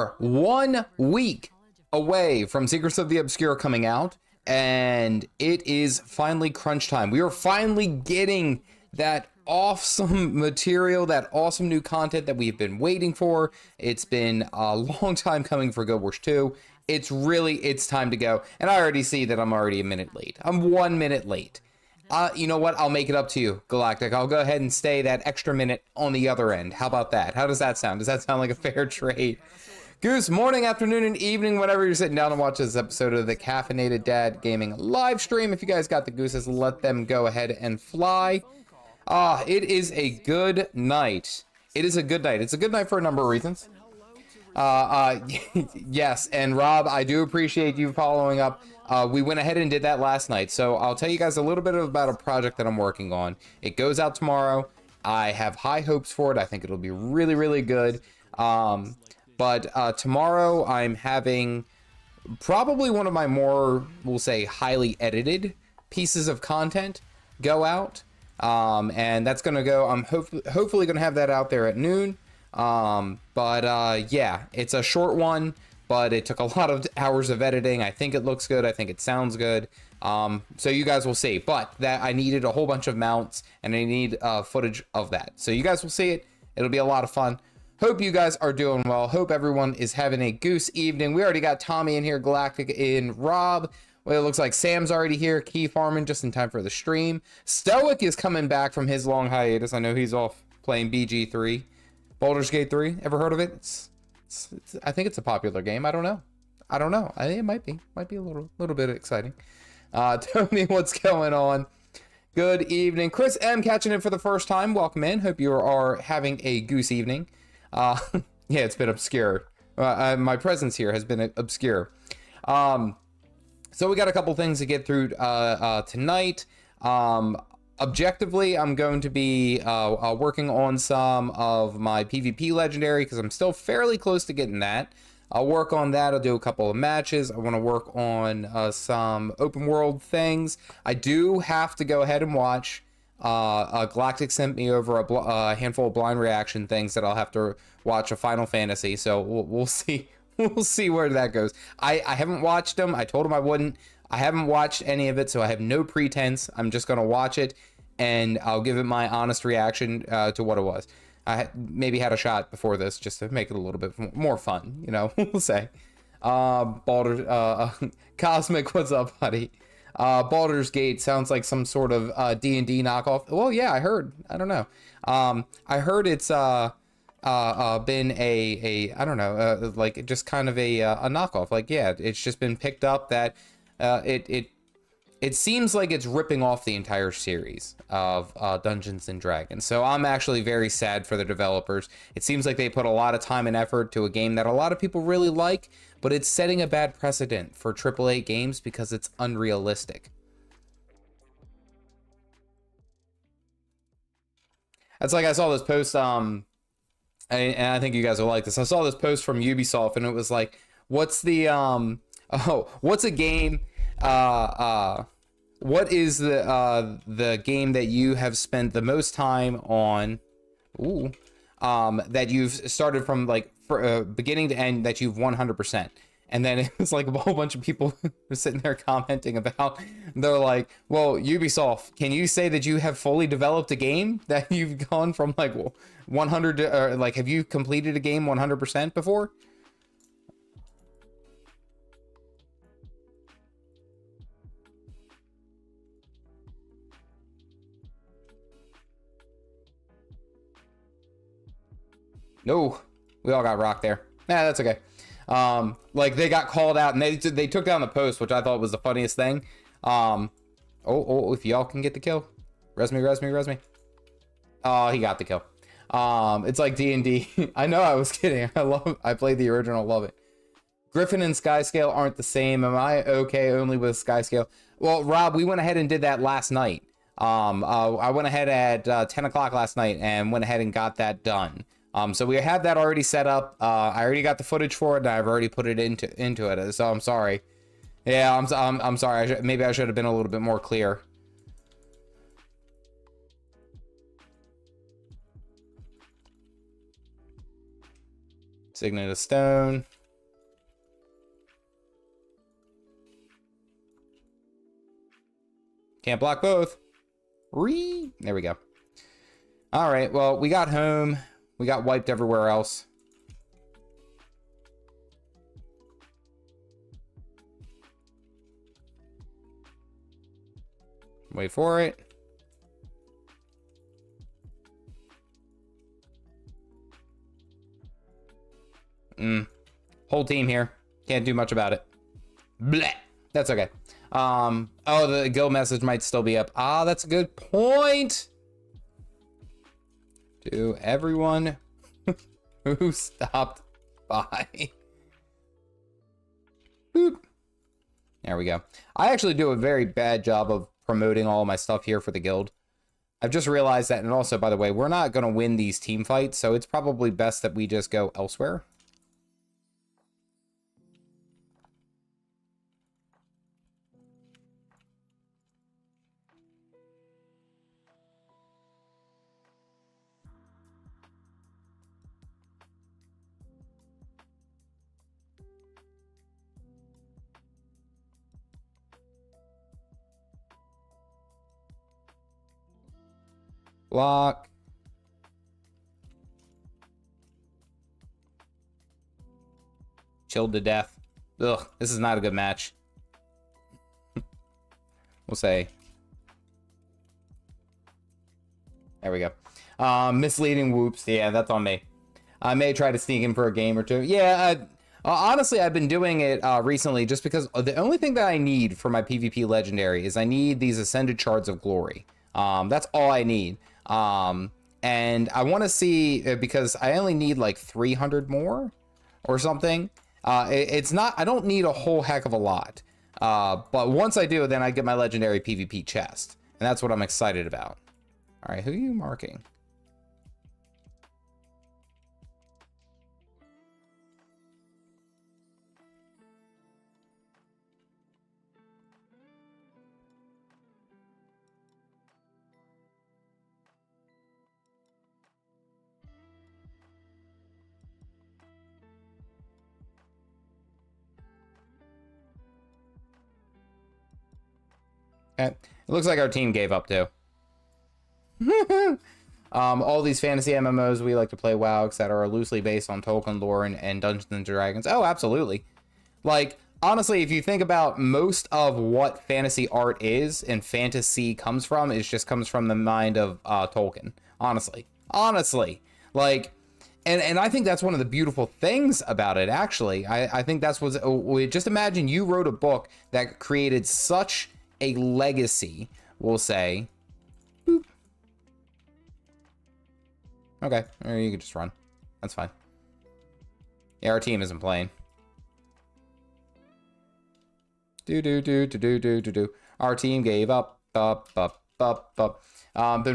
are 1 week away from Secrets of the Obscure coming out, and it is finally crunch time. We are finally getting that awesome material, that awesome new content that we've been waiting for. It's been a long time coming for Gw2. It's time to go. And I already see that I'm already a minute late. I'm 1 minute late. You know what? I'll make it up to you, Galactic. I'll go ahead and stay that extra minute on the other end. How about that? How does that sound? Does that sound like a fair trade? Goose, morning, afternoon, and evening, whenever you're sitting down to watch this episode of the Caffeinated Dad Gaming live stream. If you guys got the gooses, let them go ahead and fly. It is a good night. It is a good night. It's a good night for a number of reasons. Yes, and Rob, I do appreciate you following up. We went ahead and did that last night, so I'll tell you guys a little bit about a project that I'm working on. It goes out tomorrow. I have high hopes for it. I think it'll be really, really good. But tomorrow I'm having probably one of my more, we'll say, highly edited pieces of content go out. And that's going to go, I'm hopefully going to have that out there at noon. Yeah, it's a short one, but it took a lot of hours of editing. I think it looks good. I think it sounds good. So you guys will see, but that I needed a whole bunch of mounts and I need footage of that. So you guys will see it. It'll be a lot of fun. Hope you guys are doing well. Hope everyone is having a goose evening. We already got Tommy in here, Galactic in, Rob. Well, it looks like Sam's already here. Key farming just in time for the stream. Stoic is coming back from his long hiatus. I know he's off playing BG3. Baldur's Gate 3. Ever heard of it? I think it's a popular game. I don't know. I think it might be. Might be a little bit exciting. Tony, what's going on? Good evening. Chris M catching it for the first time. Welcome in. Hope you are having a goose evening. Yeah, it's been obscure. My presence here has been obscure. So we got a couple things to get through tonight. Objectively, I'm going to be working on some of my PvP legendary because I'm still fairly close to getting that. I'll work on that. I'll do a couple of matches. I want to work on some open world things. I do have to go ahead and watch. Galactic sent me over a handful of blind reaction things that I'll have to watch of Final Fantasy. So we'll see. We'll see where that goes. I haven't watched them. I told him I wouldn't. I haven't watched any of it, so I have no pretense. I'm just going to watch it, and I'll give it my honest reaction to what it was. I maybe had a shot before this just to make it a little bit more fun, you know, we'll say. Cosmic, what's up, buddy? Baldur's Gate sounds like some sort of D&D knockoff. Well, yeah, I heard. I don't know. I heard it's been a I don't know, like just kind of a knockoff. Like, yeah, it's just been picked up that it seems like it's ripping off the entire series of Dungeons and Dragons. So I'm actually very sad for the developers. It seems like they put a lot of time and effort to a game that a lot of people really like, but it's setting a bad precedent for AAA games because it's unrealistic. That's like I saw this post, and I think you guys will like this. I saw this post from Ubisoft, and it was like, what's the what's a game? What is the game that you have spent the most time on? Ooh, that you've started from like beginning to end that you've 100%. And then it was like a whole bunch of people were sitting there commenting about, they're like, well, Ubisoft, can you say that you have fully developed a game that you've gone from like 100 to, or like, have you completed a game 100% before? No, we all got rocked there. Nah, that's okay. Like they got called out and they took down the post, which I thought was the funniest thing. If y'all can get the kill, res me. Oh, he got the kill. It's like D&D. I know, I was kidding. I played the original, love it. Griffin and Skyscale aren't the same. Am I okay only with Skyscale? Well, Rob, we went ahead and did that last night. I went ahead at 10 o'clock last night and went ahead and got that done. So we have that already set up. I already got the footage for it, and I've already put it into it. So I'm sorry. Yeah, I'm sorry. Maybe I should have been a little bit more clear. Signet of Stone. Can't block both. There we go. All right, well, we got home. We got wiped everywhere else. Wait for it. Whole team here. Can't do much about it. Bleh. That's okay. Oh, the guild message might still be up. Ah, that's a good point. To everyone who stopped by. Boop. There we go. I actually do a very bad job of promoting all my stuff here for the guild. I've just realized that, and also, by the way, we're not going to win these team fights, so it's probably best that we just go elsewhere. Block. Chilled to death. Ugh, this is not a good match. We'll say. There we go. Misleading whoops. Yeah, that's on me. I may try to sneak in for a game or two. Yeah, honestly, I've been doing it recently just because the only thing that I need for my PvP Legendary is I need these Ascended Shards of Glory. That's all I need. And I want to see, because I only need like 300 more or something. It's not, I don't need a whole heck of a lot. But once I do, then I get my legendary PvP chest. And that's what I'm excited about. All right, who are you marking? Okay. It looks like our team gave up too. All these fantasy MMOs we like to play, WoW, etc., are loosely based on Tolkien lore and Dungeons and Dragons. Oh, absolutely. Like, honestly, if you think about most of what fantasy art is and fantasy comes from, it just comes from the mind of Tolkien. Honestly, like, and I think that's one of the beautiful things about it. Actually, I think that's what. Just imagine you wrote a book that created such a legacy, we'll say. Boop. Okay, or you can just run. That's fine. Yeah, our team isn't playing. Do. Our team gave up. Been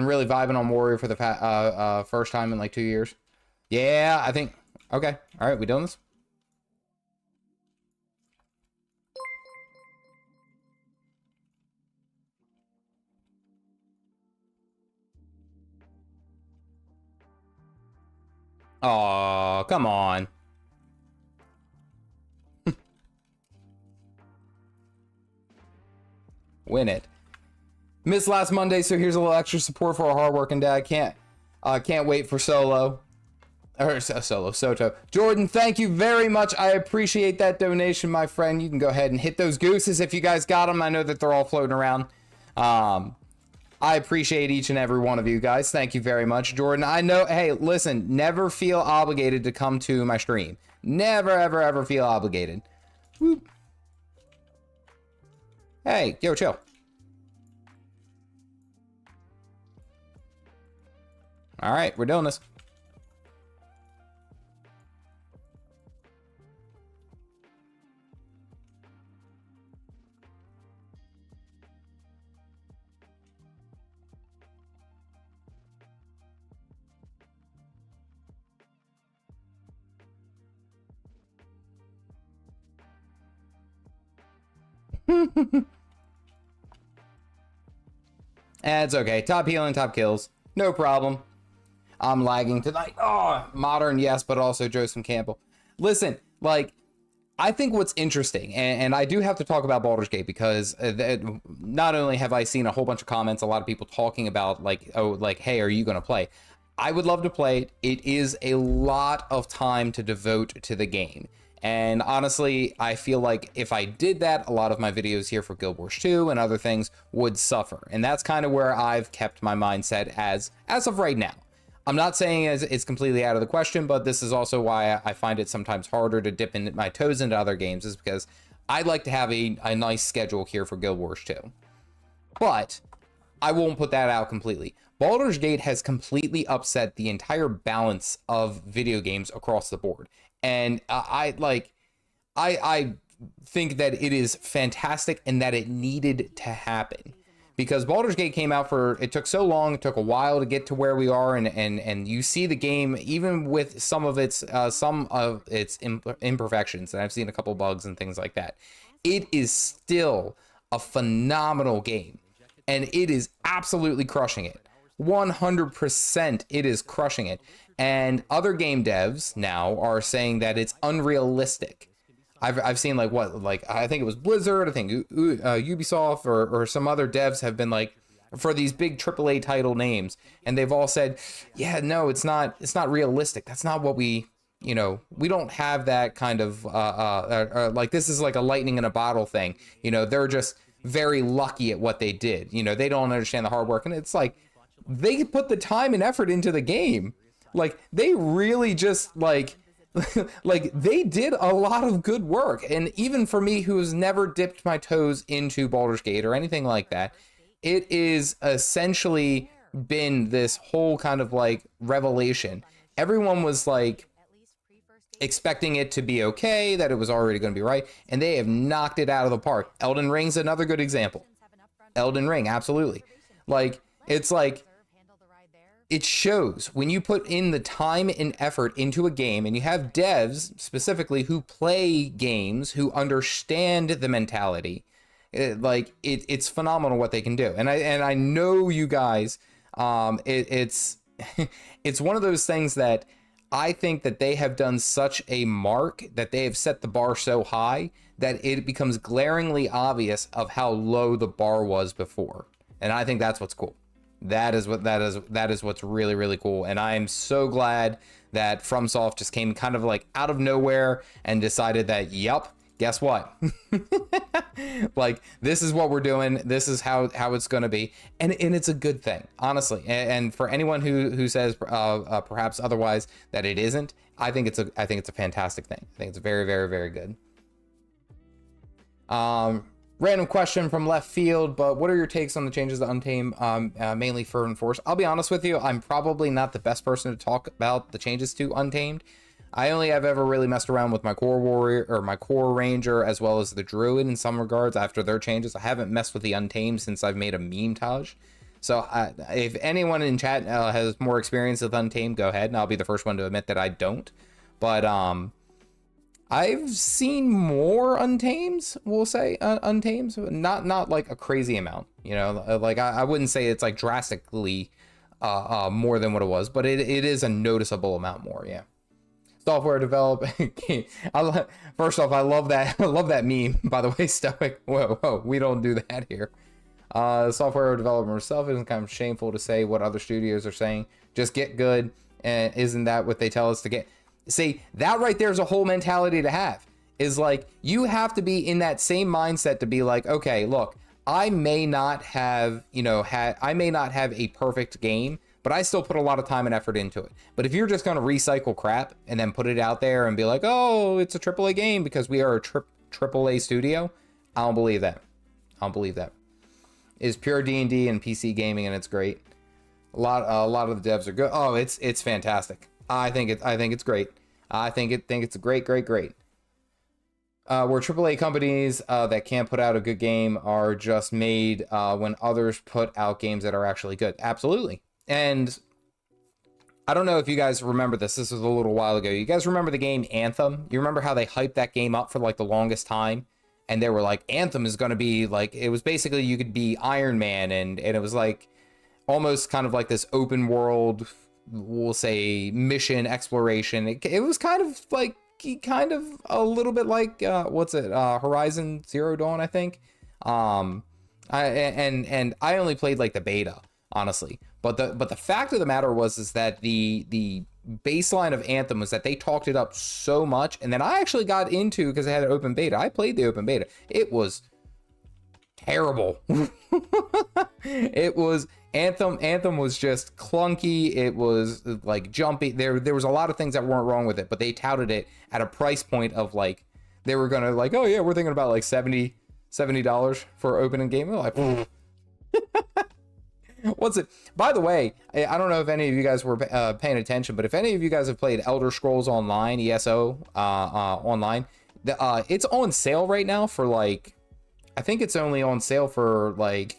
really vibing on Warrior for the first time in like 2 years. Yeah, I think. Okay, all right, we doing this? Oh, come on. Win it. Missed last Monday, so here's a little extra support for our hardworking dad. Can't wait for Soto. Jordan, thank you very much. I appreciate that donation, my friend. You can go ahead and hit those gooses if you guys got them. I know that they're all floating around. I appreciate each and every one of you guys. Thank you very much, Jordan. I know, hey, listen, never feel obligated to come to my stream. Never, ever, ever feel obligated. Whoop. Hey, yo, chill. All right, we're doing this. It's okay. Top healing, top kills. No problem. I'm lagging tonight. Oh, modern, yes, but also Joseph Campbell. Listen, like, I think what's interesting, and I do have to talk about Baldur's Gate because not only have I seen a whole bunch of comments, a lot of people talking about like, oh, like, hey, are you going to play? I would love to play it. It is a lot of time to devote to the game. And honestly, I feel like if I did that, a lot of my videos here for Guild Wars 2 and other things would suffer. And that's kind of where I've kept my mindset as of right now. I'm not saying it's completely out of the question, but this is also why I find it sometimes harder to dip in my toes into other games, is because I'd like to have a nice schedule here for Guild Wars 2. But I won't put that out completely. Baldur's Gate has completely upset the entire balance of video games across the board. And I think that it is fantastic and that it needed to happen. Because Baldur's Gate came out it took so long, it took a while to get to where we are, and you see the game, even with some of its imperfections, and I've seen a couple bugs and things like that, it is still a phenomenal game, and it is absolutely crushing it. 100% it is crushing it. And other game devs now are saying that it's unrealistic. I've seen like I think it was Blizzard, I think Ubisoft or some other devs have been like, for these big AAA title names, and they've all said, yeah, no, it's not realistic. That's not what we don't have that kind of like, this is like a lightning in a bottle thing. They're just very lucky at what they did. They don't understand the hard work, and it's like, they put the time and effort into the game. Like, they really just like they did a lot of good work. And even for me, who has never dipped my toes into Baldur's Gate or anything like that, it is essentially been this whole kind of like revelation. Everyone was like expecting it to be okay, that it was already going to be right, and they have knocked it out of the park. Elden Ring's another good example. Elden Ring, absolutely. Like, it's like, it shows when you put in the time and effort into a game, and you have devs specifically who play games, who understand the mentality. It's phenomenal what they can do. And I know you guys, it's it's one of those things that I think that they have done such a mark, that they have set the bar so high that it becomes glaringly obvious of how low the bar was before. And I think that's what's cool. That is what's really, really cool. And I am so glad that FromSoft just came kind of like out of nowhere and decided that, yep, guess what? Like, this is what we're doing. This is how it's going to be. And it's a good thing, honestly. And for anyone who says perhaps otherwise that it isn't, I think it's a fantastic thing. I think it's very, very, very good. Random question from left field, but what are your takes on the changes to Untamed, mainly for Enforce? I'll be honest with you, I'm probably not the best person to talk about the changes to Untamed. I only have ever really messed around with my core warrior or my core ranger, as well as the druid in some regards after their changes. I haven't messed with the Untamed since I've made a meme taj. So if anyone in chat has more experience with Untamed, go ahead, and I'll be the first one to admit that I don't. But I've seen more Untames, we'll say, Untames, not like a crazy amount, like I wouldn't say it's like drastically more than what it was, but it is a noticeable amount more, yeah. Software development. First off, I love that meme, by the way, Stoic. Whoa, we don't do that here. Software development itself isn't kind of shameful to say what other studios are saying. Just get good, and isn't that what they tell us to get? See, that right there is a whole mentality to have. Is like, you have to be in that same mindset to be like, okay, look, I may not have, I may not have a perfect game, but I still put a lot of time and effort into it. But if you're just going to recycle crap and then put it out there and be like, oh, it's a AAA game because we are a AAA studio, I don't believe that. I don't believe that. It's pure D&D and PC gaming, and it's great. A lot of the devs are good. Oh, it's fantastic. I think it's great. I think it's a great. Where AAA companies that can't put out a good game are just made when others put out games that are actually good. Absolutely. And I don't know if you guys remember this. This was a little while ago. You guys remember the game Anthem? You remember how they hyped that game up for like the longest time? And they were like, Anthem is going to be like, it was basically you could be Iron Man, and it was like almost kind of like this open world, we'll say, mission exploration. It was kind of like kind of a little bit like what's it, Horizon Zero Dawn, I think. I only played like the beta, honestly, but the fact of the matter is that the baseline of Anthem was that they talked it up so much, and then I actually got into, because I had an open beta, I played the open beta. It was terrible. It was Anthem was just clunky. It was like jumpy. There was a lot of things that weren't wrong with it, but they touted it at a price point of like, they were gonna like, oh yeah, we're thinking about like $70 for opening game. We're like, what's it? By the way, I don't know if any of you guys were paying attention, but if any of you guys have played Elder Scrolls Online, ESO online, it's on sale right now for like, I think it's only on sale for like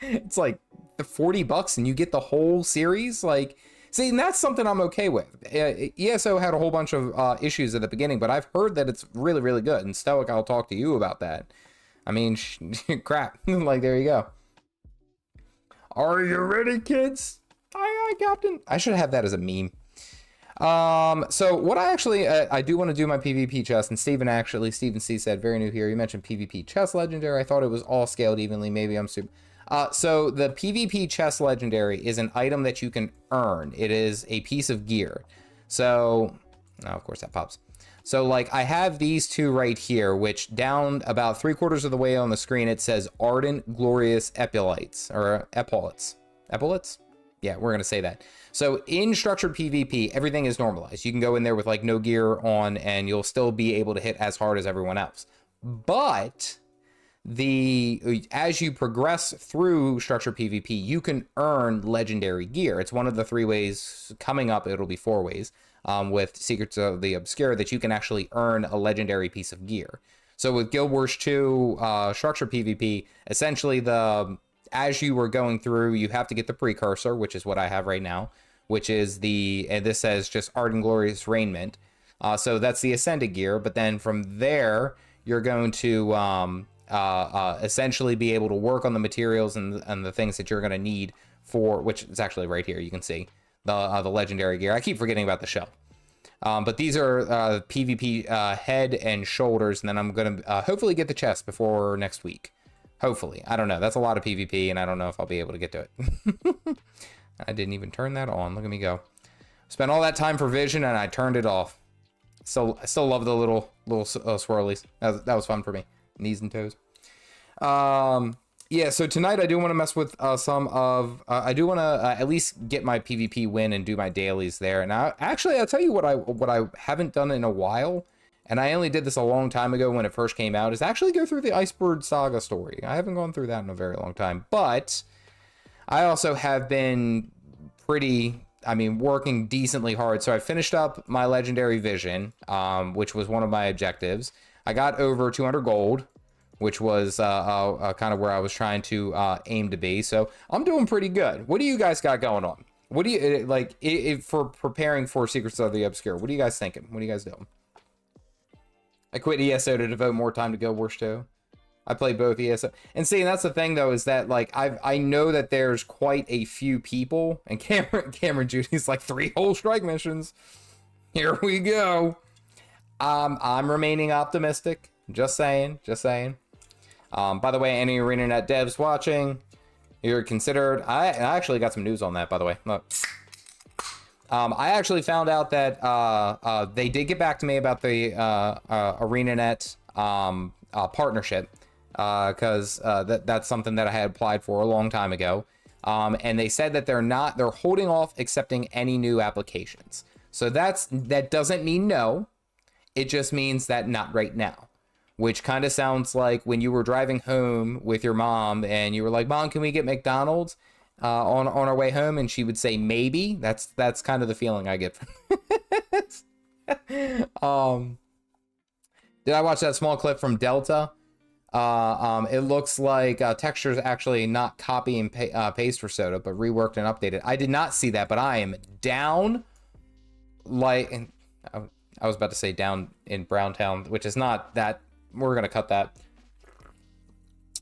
it's like the $40 and you get the whole series. Like, see, and that's something I'm okay with. ESO had a whole bunch of issues at the beginning, but I've heard that it's really, really good. And Stoic, I'll talk to you about that. I mean, crap. Like, there you go. Are you ready, kids? Aye, aye, Captain. I should have that as a meme. So what I actually, I do want to do my PvP chest, and Steven C said, very new here, you mentioned PvP chest legendary. I thought it was all scaled evenly. Maybe I'm super. So the PvP chest legendary is an item that you can earn. It is a piece of gear. So, oh, of course that pops. So like I have these two right here, which down about 3/4 of the way on the screen, it says Ardent Glorious Epaulets, or Epaulets. Epaulets? Yeah, we're going to say that. So in structured PvP, everything is normalized. You can go in there with like no gear on and you'll still be able to hit as hard as everyone else. But as you progress through structured PvP, you can earn legendary gear. It's one of the 3 ways. Coming up, it'll be 4 ways with Secrets of the Obscure that you can actually earn a legendary piece of gear. So with Gw2 structured PvP, essentially as you were going through, you have to get the precursor, which is what I have right now, which is and this says just Ardent Glorious Raiment. So that's the Ascended gear. But then from there, you're going to essentially be able to work on the materials and the things that you're going to need for, which is actually right here. You can see the legendary gear. I keep forgetting about the shell. But these are PvP head and shoulders. And then I'm going to hopefully get the chest before next week. Hopefully. I don't know. That's a lot of PvP, and I don't know if I'll be able to get to it. I didn't even turn that on. Look at me go. Spent all that time for vision, and I turned it off. So I still love the little swirlies. That was fun for me. Knees and toes. Yeah, so tonight I do want to mess with some of... I do want to at least get my PvP win and do my dailies there. And actually, I'll tell you what I haven't done in a while, and I only did this a long time ago when it first came out, is actually go through the Icebird Saga story. I haven't gone through that in a very long time, but I also have been working decently hard. So I finished up my Legendary Vision, which was one of my objectives. I got over 200 gold, which was kind of where I was trying to aim to be. So I'm doing pretty good. What do you guys got going on? What do you, like, for preparing for Secrets of the Obscure? What are you guys thinking? What are you guys doing? I quit ESO to devote more time to Gw2. I played both ESO. And see, that's the thing, though, is that, like, I know that there's quite a few people, and Cameron Judy's like 3 whole strike missions. Here we go. I'm remaining optimistic. Just saying. By the way, any ArenaNet devs watching, you're considered... I actually got some news on that, by the way. Look. I actually found out that they did get back to me about the ArenaNet partnership, because that's something that I had applied for a long time ago. And they said that they're holding off accepting any new applications. So that doesn't mean no. It just means that not right now, which kind of sounds like when you were driving home with your mom and you were like, Mom, can we get McDonald's on our way home? And she would say, maybe. That's kind of the feeling I get from this. Did I watch that small clip from Delta? It looks like textures actually not copy and paste for Soda, but reworked and updated. I did not see that, but I am down. Like, I was about to say down in Browntown, which is not that. We're gonna cut that.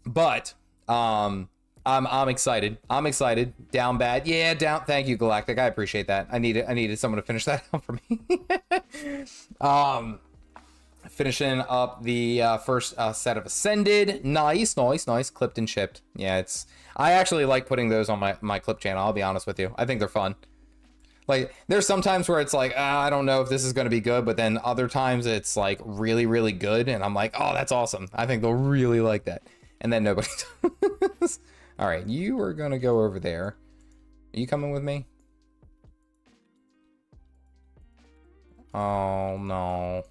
But I'm excited. I'm excited. Down bad. Yeah, down. Thank you, Galactic. I appreciate that. I needed someone to finish that out for me. Finishing up the first set of Ascended. Nice. Clipped and shipped. Yeah, I actually like putting those on my clip channel. I'll be honest with you. I think they're fun. Like, there's some times where it's like, I don't know if this is going to be good, but then other times it's like really, really good. And I'm like, oh, that's awesome. I think they'll really like that. And then nobody does. All right, you are going to go over there. Are you coming with me? Oh, no.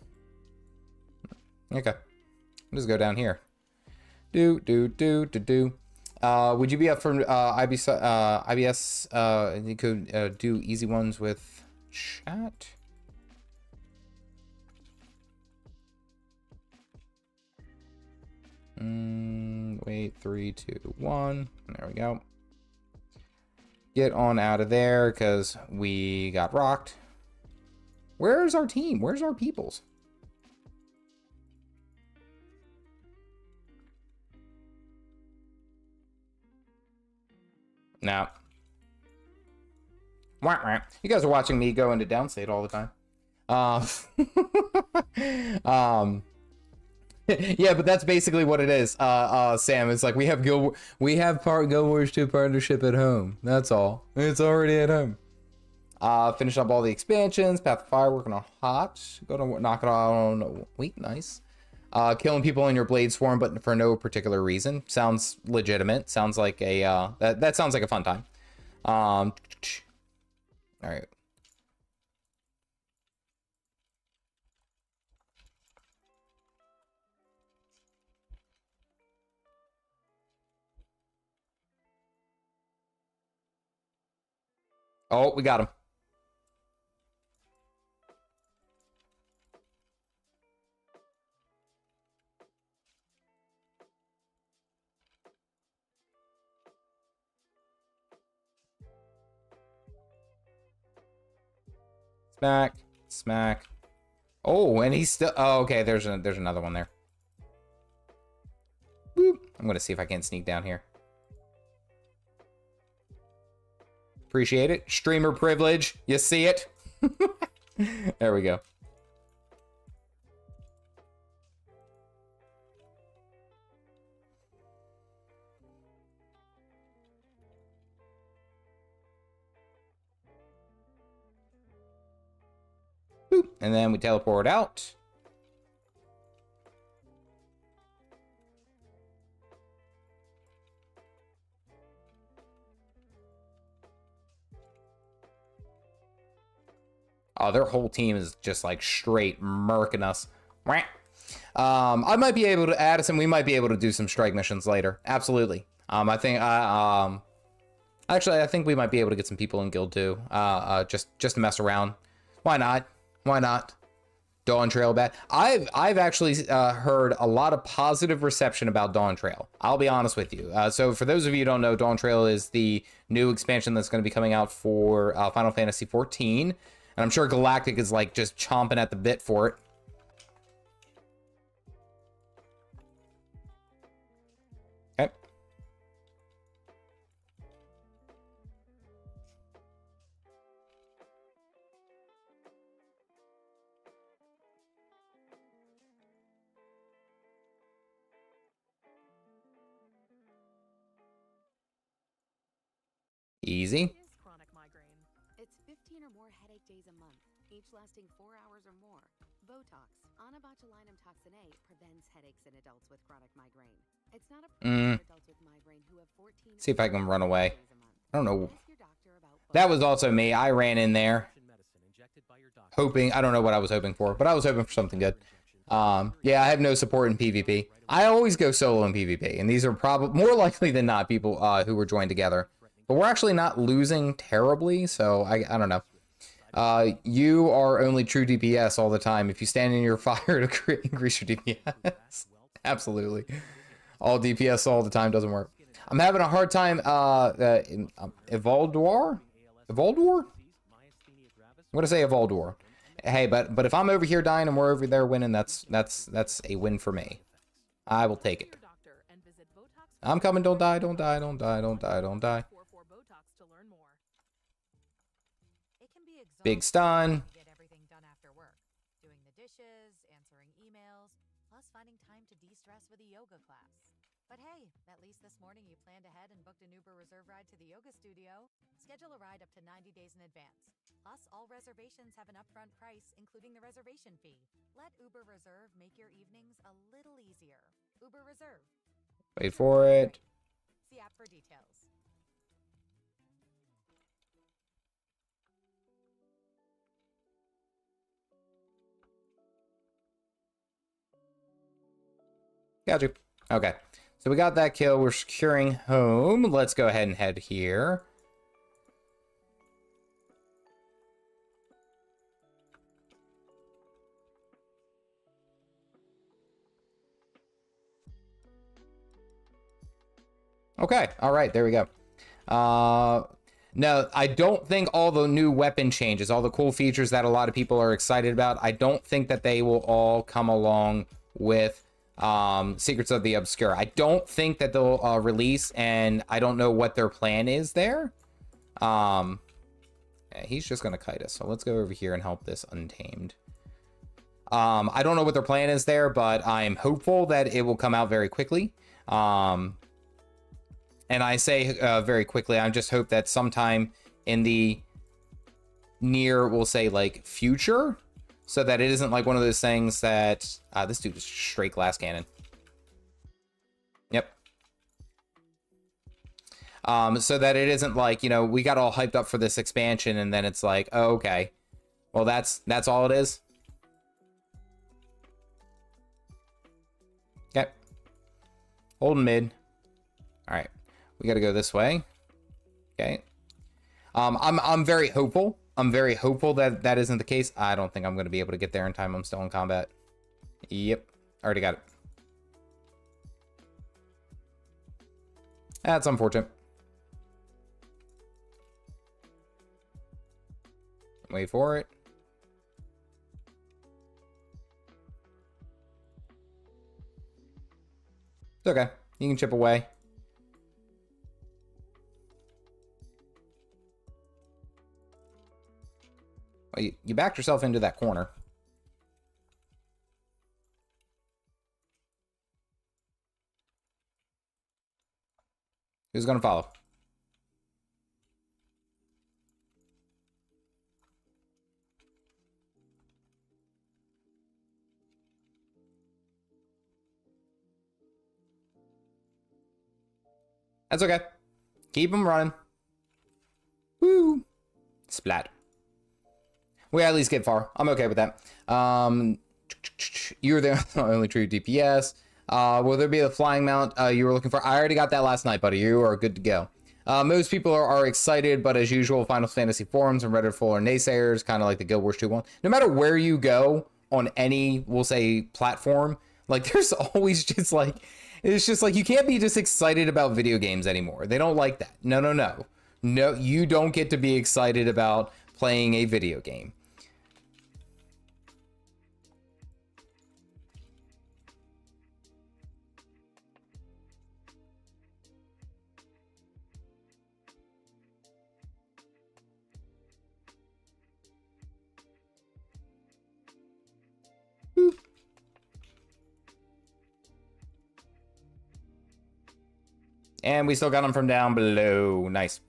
Okay. Let's go down here. Do. Would you be up for IBS? You could do easy ones with chat. Wait, 3, 2, 1. There we go. Get on out of there because we got rocked. Where's our team? Where's our peoples? Now, you guys are watching me go into downstate all the time. Yeah, but that's basically what it is. Sam, it's like we have Gw2 partnership at home. That's all. It's already at home. Finish up all the expansions. Path of Fire working on hot. Go to knock it on weak. Nice. Killing people in your Bladesworn, but for no particular reason. Sounds legitimate. Sounds like a that sounds like a fun time. All right. Oh, we got him. Smack. Oh, and he's still. Oh, okay. There's another one there. Boop. I'm gonna see if I can sneak down here. Appreciate it. Streamer privilege. You see it? There we go. Boop. And then we teleport out. Oh, their whole team is just like straight murking us. I might be able to, Addison, we might be able to do some strike missions later. Absolutely. I think, actually, I think we might be able to get some people in Guild 2. Just to mess around. Why not? Why not? Dawn Trail bad. I've actually heard a lot of positive reception about Dawn Trail. I'll be honest with you. So for those of you who don't know, Dawn Trail is the new expansion that's going to be coming out for Final Fantasy 14. And I'm sure Galactic is like just chomping at the bit for it. Okay. Easy. It's 15 or more headache days a month, each lasting 4 hours or more. Botox, botulinum toxin A, prevents headaches in adults with chronic migraine. It's not approved for adults with migraine who have 14. See if I can run away. I don't know. That was also me. I ran in there hoping, I don't know what I was hoping for, but I was hoping for something good. Yeah, I have no support in PvP. I always go solo in PvP, and these are probably more likely than not people who were joined together. But we're actually not losing terribly, so I don't know. You are only true DPS all the time. If you stand in your fire to increase your DPS. Absolutely. All DPS all the time doesn't work. I'm having a hard time, Evoldor? Evoldor? I'm gonna say Evoldor. Hey, but if I'm over here dying and we're over there winning, that's a win for me. I will take it. I'm coming. Don't die. Don't die. Don't die. Don't die. Don't die. Big stun. Get everything done after work. Doing the dishes, answering emails, plus finding time to de-stress with a yoga class. But hey, at least this morning you planned ahead and booked an Uber Reserve ride to the yoga studio. Schedule a ride up to 90 days in advance. Plus, all reservations have an upfront price, including the reservation fee. Let Uber Reserve make your evenings a little easier. Uber Reserve. Wait for it. See app for details. Got you. Okay. So we got that kill. We're securing home. Let's go ahead and head here. Okay. All right. There we go. No, I don't think all the new weapon changes, all the cool features that a lot of people are excited about, I don't think that they will all come along with Secrets of the Obscure. I don't think that they'll release, and I don't know what their plan is there. Yeah, he's just gonna kite us, so let's go over here and help this untamed. I don't know what their plan is there, but I'm hopeful that it will come out very quickly. And I say very quickly, I just hope that sometime in the near, we'll say like future, so that it isn't like one of those things that this dude is straight glass cannon. Yep. So that it isn't like, you know, we got all hyped up for this expansion and then it's like, oh, okay, well, that's all it is. Okay. Holding mid. All right. We got to go this way. Okay. I'm very hopeful. I'm very hopeful that that isn't the case. I don't think I'm going to be able to get there in time. I'm still in combat. Yep. Already got it. That's unfortunate. Wait for it. It's okay. You can chip away. Well, you backed yourself into that corner. Who's going to follow? That's okay. Keep them running. Woo! Splat. We at least get far. I'm okay with that. You're the only true DPS. Will there be a flying mount you were looking for? I already got that last night, buddy. You are good to go. Most people are excited, but as usual, Final Fantasy forums and Reddit full are naysayers, kind of like the Guild 2 one. No matter where you go on any, we'll say, platform, like there's always just like, it's just like, you can't be just excited about video games anymore. They don't like that. No, no, no. No, you don't get to be excited about playing a video game. And we still got them from down below. Nice.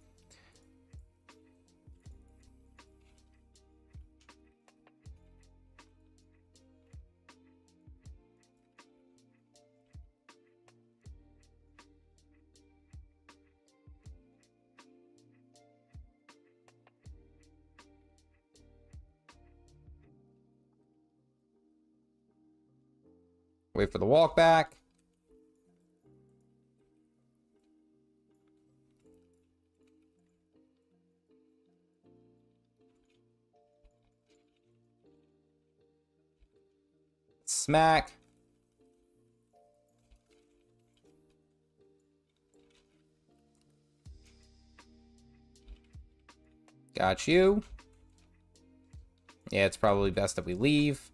Wait for the walk back. Smack. Got you. Yeah, it's probably best that we leave.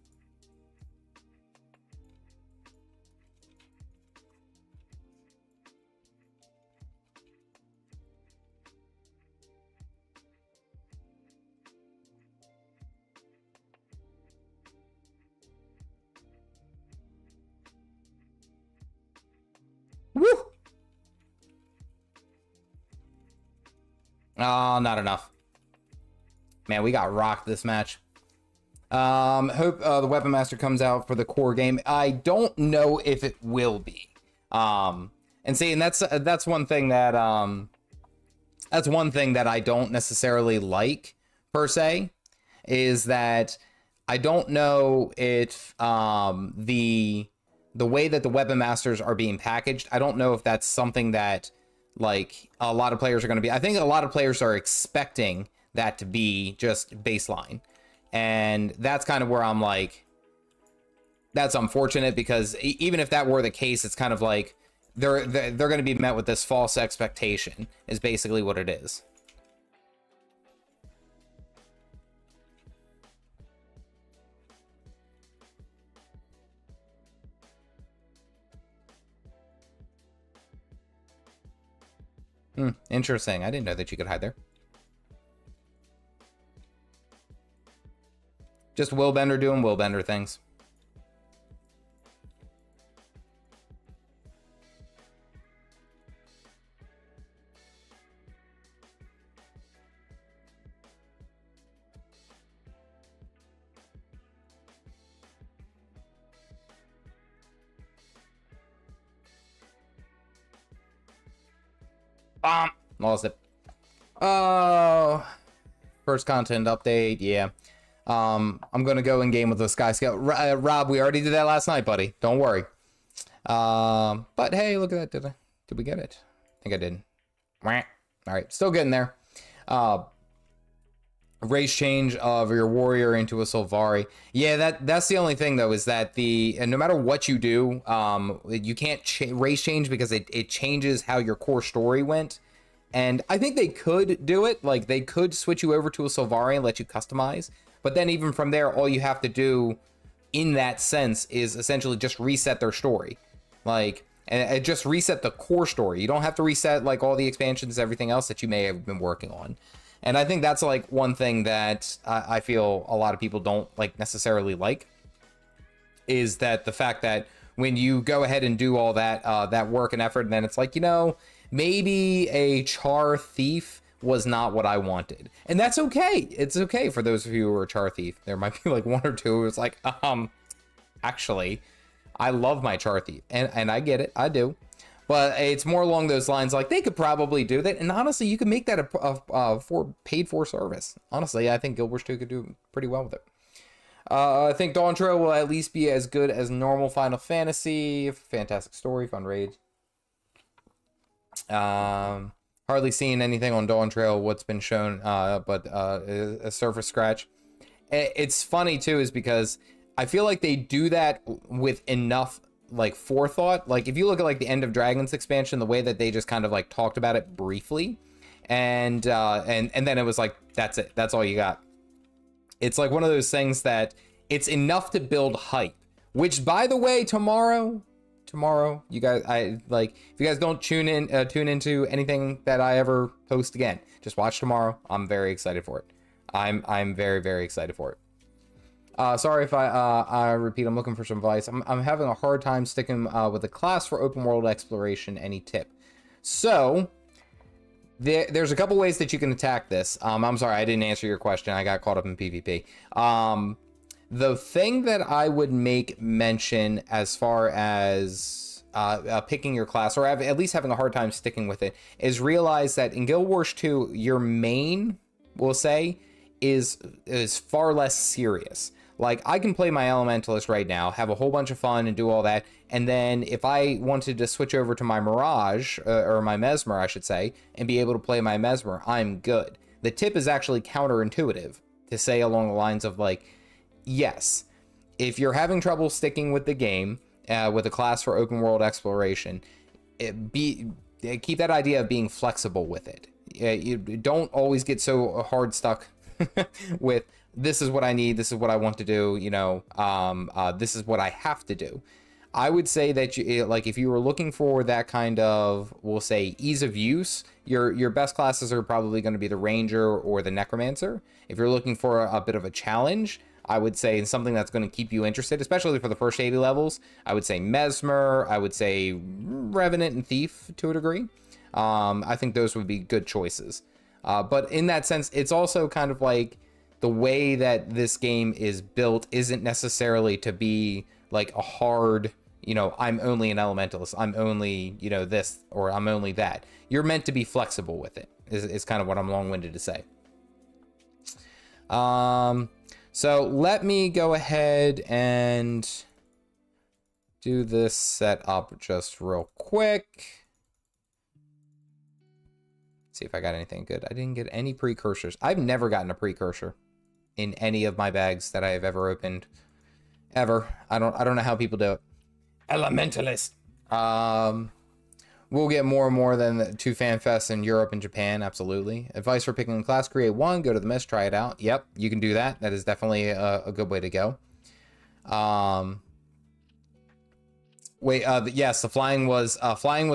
Oh, not enough. Man, we got rocked this match. Hope the Weapon Master comes out for the core game. I don't know if it will be. And see, and that's one thing that I don't necessarily like per se, is that I don't know if the way that the Weapon Masters are being packaged, I don't know if that's something that like a lot of players are going to be. I think a lot of players are expecting that to be just baseline, and that's kind of where I'm like, that's unfortunate, because even if that were the case, it's kind of like they're going to be met with this false expectation is basically what it is. Interesting. I didn't know that you could hide there. Just willbender doing willbender things. Bomb. Lost it. Oh, first content update. Yeah. I'm gonna go in game with the Sky Scale. Rob, we already did that last night, buddy. Don't worry. But hey, look at that. Did we get it? I think I did. All right, still getting there. Race change of your warrior into a Solvari. Yeah, that's the only thing though, is that no matter what you do, you can't race change because it changes how your core story went. And I think they could do it, like they could switch you over to a Solvari and let you customize. But then even from there, all you have to do in that sense is essentially just reset their story. Like, and just reset the core story. You don't have to reset like all the expansions, everything else that you may have been working on. And I think that's like one thing that I feel a lot of people don't like necessarily like, is that the fact that when you go ahead and do all that that work and effort, and then it's like, you know, maybe a Char Thief was not what I wanted. And that's okay. It's okay for those of you who are Char Thief. There might be like one or two who's like, actually, I love my Char Thief. And I get it. I do. But it's more along those lines, like they could probably do that. And honestly, you can make that a paid for service. Honestly, I think Gw2 could do pretty well with it. I think Dawn Trail will at least be as good as normal Final Fantasy. Fantastic story, fun raid. Hardly seen anything on Dawn Trail, what's been shown, but a surface scratch. It's funny too, is because I feel like they do that with enough like forethought. Like if you look at like the End of Dragons expansion, the way that they just kind of like talked about it briefly, and then it was like, that's it, that's all you got. It's like one of those things that it's enough to build hype, which by the way, tomorrow you guys, if you guys don't tune into anything that I ever post again, just watch tomorrow. I'm very excited for it. I'm very, very excited for it. Sorry if I repeat, I'm looking for some advice. I'm having a hard time sticking with a class for open world exploration. Any tip? So there's a couple ways that you can attack this. I'm sorry, I didn't answer your question. I got caught up in PvP. The thing that I would make mention as far as picking your class, or at least having a hard time sticking with it, is realize that in Guild Wars 2, your main, we'll say, is far less serious. Like, I can play my Elementalist right now, have a whole bunch of fun and do all that, and then if I wanted to switch over to my Mirage, or my Mesmer, I should say, and be able to play my Mesmer, I'm good. The tip is actually counterintuitive, to say along the lines of, like, yes, if you're having trouble sticking with the game, with a class for open world exploration, keep that idea of being flexible with it. You don't always get so hard stuck with, this is what I need, this is what I want to do, you know, this is what I have to do. I would say that if you were looking for that kind of, we'll say, ease of use, your best classes are probably going to be the Ranger or the Necromancer. If you're looking for a bit of a challenge, I would say something that's going to keep you interested, especially for the first 80 levels, I would say Mesmer, I would say Revenant and Thief to a degree. I think those would be good choices. But in that sense, it's also kind of like the way that this game is built isn't necessarily to be like a hard, you know, I'm only an elementalist, I'm only, you know, this, or I'm only that. You're meant to be flexible with it, is kind of what I'm long-winded to say. So let me go ahead and do this setup just real quick. See if I got anything good. I didn't get any precursors. I've never gotten a precursor in any of my bags that I have ever opened. Ever. I don't know how people do it. Elementalist. We'll get more and more than the 2 fan fests in Europe and Japan. Absolutely. Advice for picking a class: create one, go to the mist, try it out. Yep, you can do that. That is definitely a good way to go. Yes, the flying was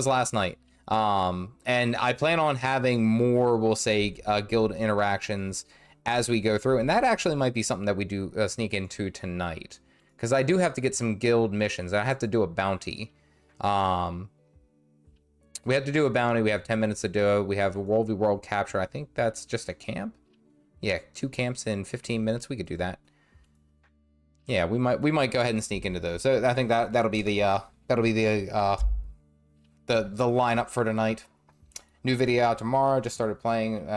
last night. And I plan on having more, we'll say, guild interactions as we go through, and that actually might be something that we do sneak into tonight, because I do have to get some guild missions. I have to do a bounty. We have to do a bounty. We have 10 minutes to do it. We have a world v world capture. I think that's just a camp. Yeah, 2 camps in 15 minutes. We could do that. Yeah, we might go ahead and sneak into those. So I think that'll be the lineup for tonight. New video out tomorrow. Just started playing.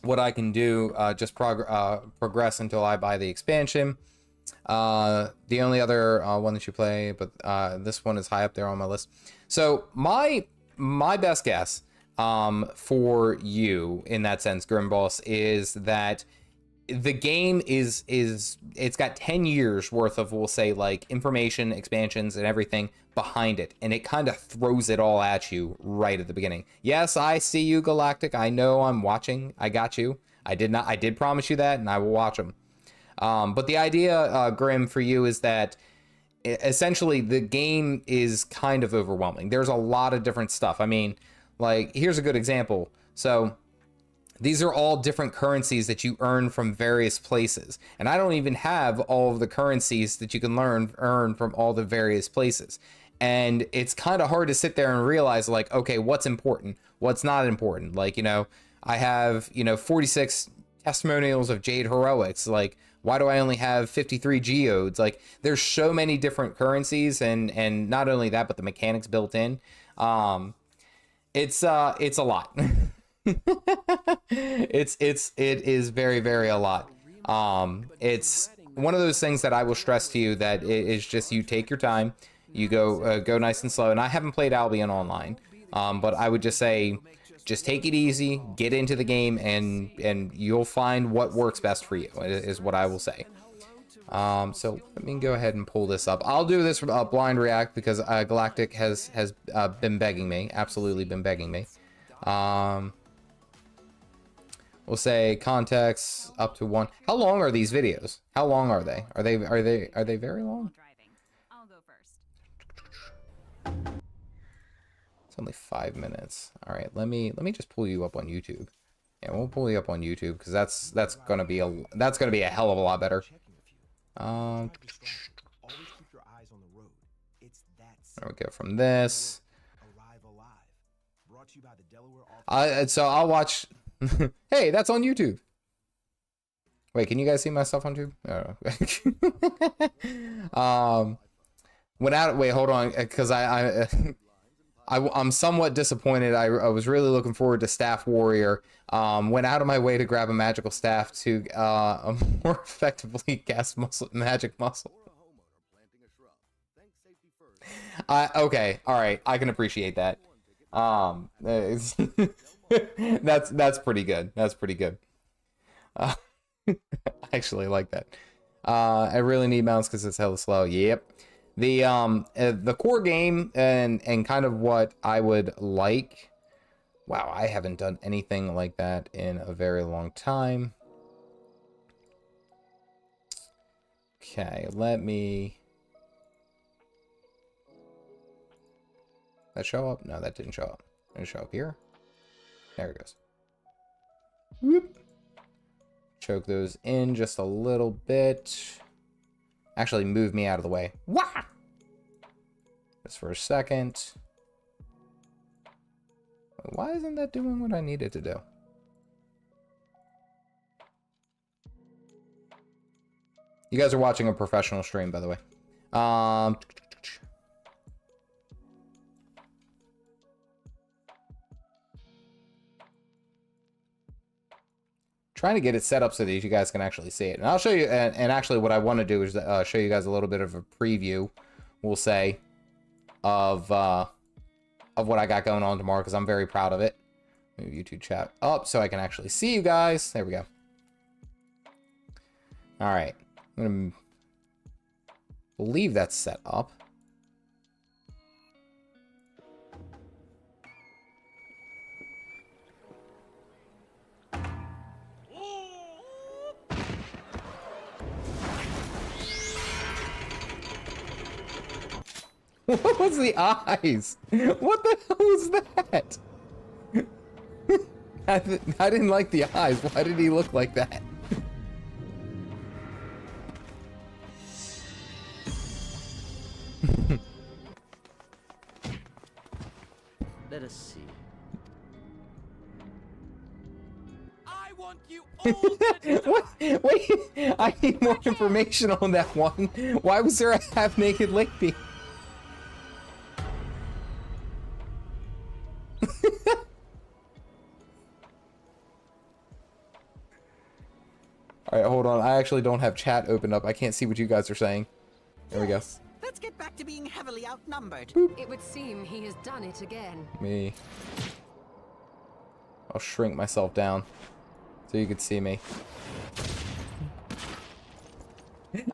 What I can do, just progress until I buy the expansion. The only other one that you play, but this one is high up there on my list. So my best guess for you in that sense, Grimboss, is that the game it's got 10 years worth of, we'll say, like, information, expansions, and everything behind it, and it kind of throws it all at you right at the beginning. Yes, I see you, Galactic. I know I'm watching. I got you. I did promise you that, and I will watch them. But the idea, Grim, for you is that essentially the game is kind of overwhelming. There's a lot of different stuff. I mean, like, here's a good example. So these are all different currencies that you earn from various places. And I don't even have all of the currencies that you can earn from all the various places. And it's kind of hard to sit there and realize, like, okay, what's important? What's not important? Like, you know, I have, 46 testimonials of Jade Heroics. Like, why do I only have 53 geodes? Like, there's so many different currencies, and not only that, but the mechanics built in. It's a lot. It is very, very a lot. It's one of those things that I will stress to you, that it is just, you take your time, you go nice and slow. And I haven't played Albion online, but I would just say, just take it easy, get into the game, and you'll find what works best for you, is what I will say. So let me go ahead and pull this up. I'll do this blind react because Galactic has been begging me, absolutely been begging me. We'll say context up to 1. How long are these videos? How long are they? Are they very long? I'll go first. It's only 5 minutes. All right, let me just pull you up on YouTube. Yeah, we'll pull you up on YouTube, because that's gonna be a hell of a lot better. There we go. From this, so I'll watch. Hey, that's on YouTube. Wait, can you guys see my stuff on YouTube? Oh. Wait, hold on, because I'm somewhat disappointed. I was really looking forward to Staff Warrior. Went out of my way to grab a magical staff to more effectively cast magic muscle. Okay, all right, I can appreciate that. That's pretty good. That's pretty good. I actually like that. I really need mounts because it's hella slow. Yep. The core game and kind of what I would like. Wow, I haven't done anything like that in a very long time. Okay, let me. That show up? No, that didn't show up. Did it show up here? There it goes. Whoop. Choke those in just a little bit. Actually, move me out of the way. Wah! Just for a second. Why isn't that doing what I need it to do? You guys are watching a professional stream, by the way. Trying to get it set up so that you guys can actually see it. And I'll show you, and actually what I want to do is show you guys a little bit of a preview, we'll say, of what I got going on tomorrow, because I'm very proud of it. Move YouTube chat up so I can actually see you guys. There we go. All right. I'm going to believe that's set up. What was the eyes? What the hell was that? I didn't like the eyes. Why did he look like that? Let us see. I want you all to What? Wait, I need more information on that one. Why was there a half-naked lady? Alright, hold on. I actually don't have chat opened up. I can't see what you guys are saying. There we go. Let's get back to being heavily outnumbered. It would seem he has done it again. Me. I'll shrink myself down so you can see me.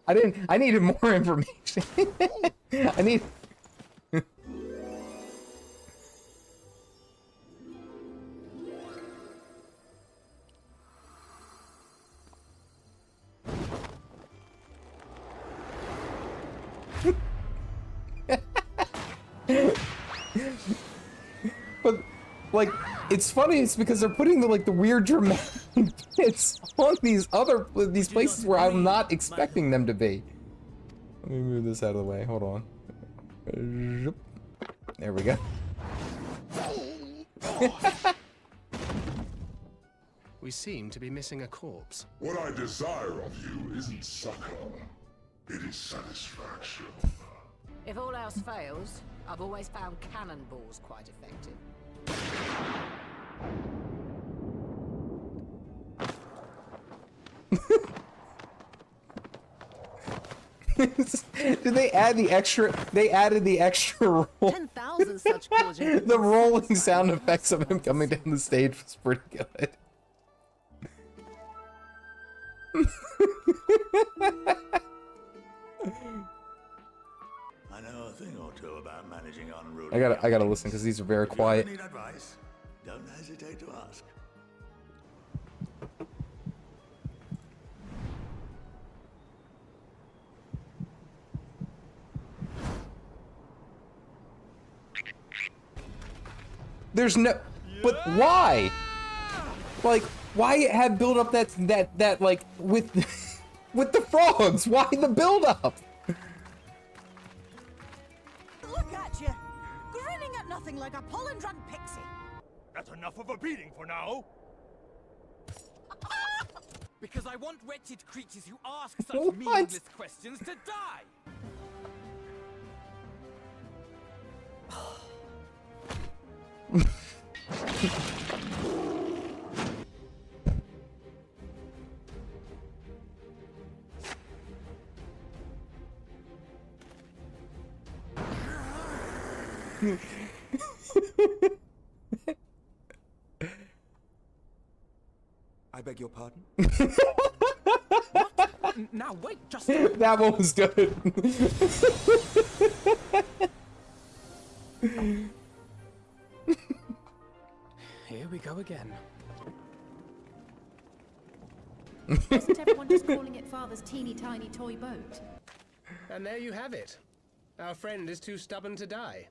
I needed more information. I need... But like, it's funny. It's because they're putting the weird dramatic bits on these places where I'm not expecting them to be. Let me move this out of the way. Hold on. There we go. We seem to be missing a corpse. What I desire of you isn't succor, it is satisfaction. If all else fails, I've always found cannonballs quite effective. Did they add the extra? They added the extra roll. 10,000 such causes. The rolling sound effects of him coming down the stage was pretty good. I know a thing or two about managing unruly. I gotta listen because these are very quiet. If you ever need advice, don't hesitate to ask. There's no, but why? Like, why have build up that like with with the frogs? Why the build up? Look at you, grinning at nothing like a pollen-drunk pixie. That's enough of a beating for now. Because I want wretched creatures who ask such What? meaningless questions to die. I beg your pardon? Now wait, just That one was good. here we go again. Isn't everyone just calling it Father's teeny tiny toy boat? And there you have it. Our friend is too stubborn to die.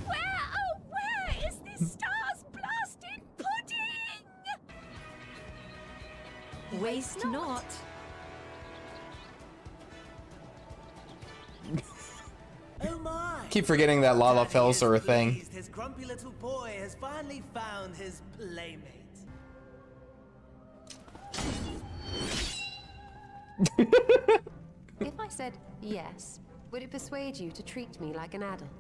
Where, oh where is this stars blasted pudding? Waste not. Oh my, Keep forgetting that Lala Fells are a thing. His grumpy little boy has finally found his playmate. If I said yes, would it persuade you to treat me like an adult?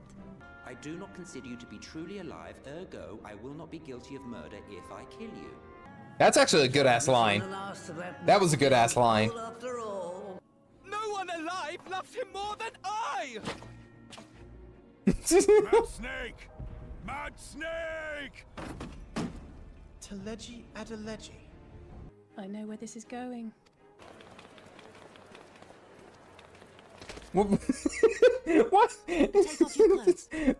I do not consider you to be truly alive, ergo, I will not be guilty of murder if I kill you. That's actually a good ass line. That was a good ass line. No one alive loves him more than I! Mad snake! Mad snake! Telegi Adeleji. I know where this is going. What?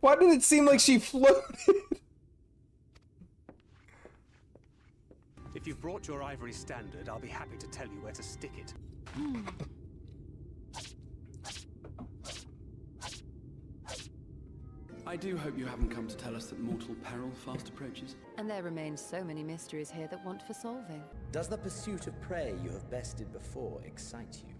Why did it seem like she floated? If you've brought your ivory standard, I'll be happy to tell you where to stick it. I do hope you haven't come to tell us that mortal peril fast approaches. And there remain so many mysteries here that want for solving. Does the pursuit of prey you have bested before excite you?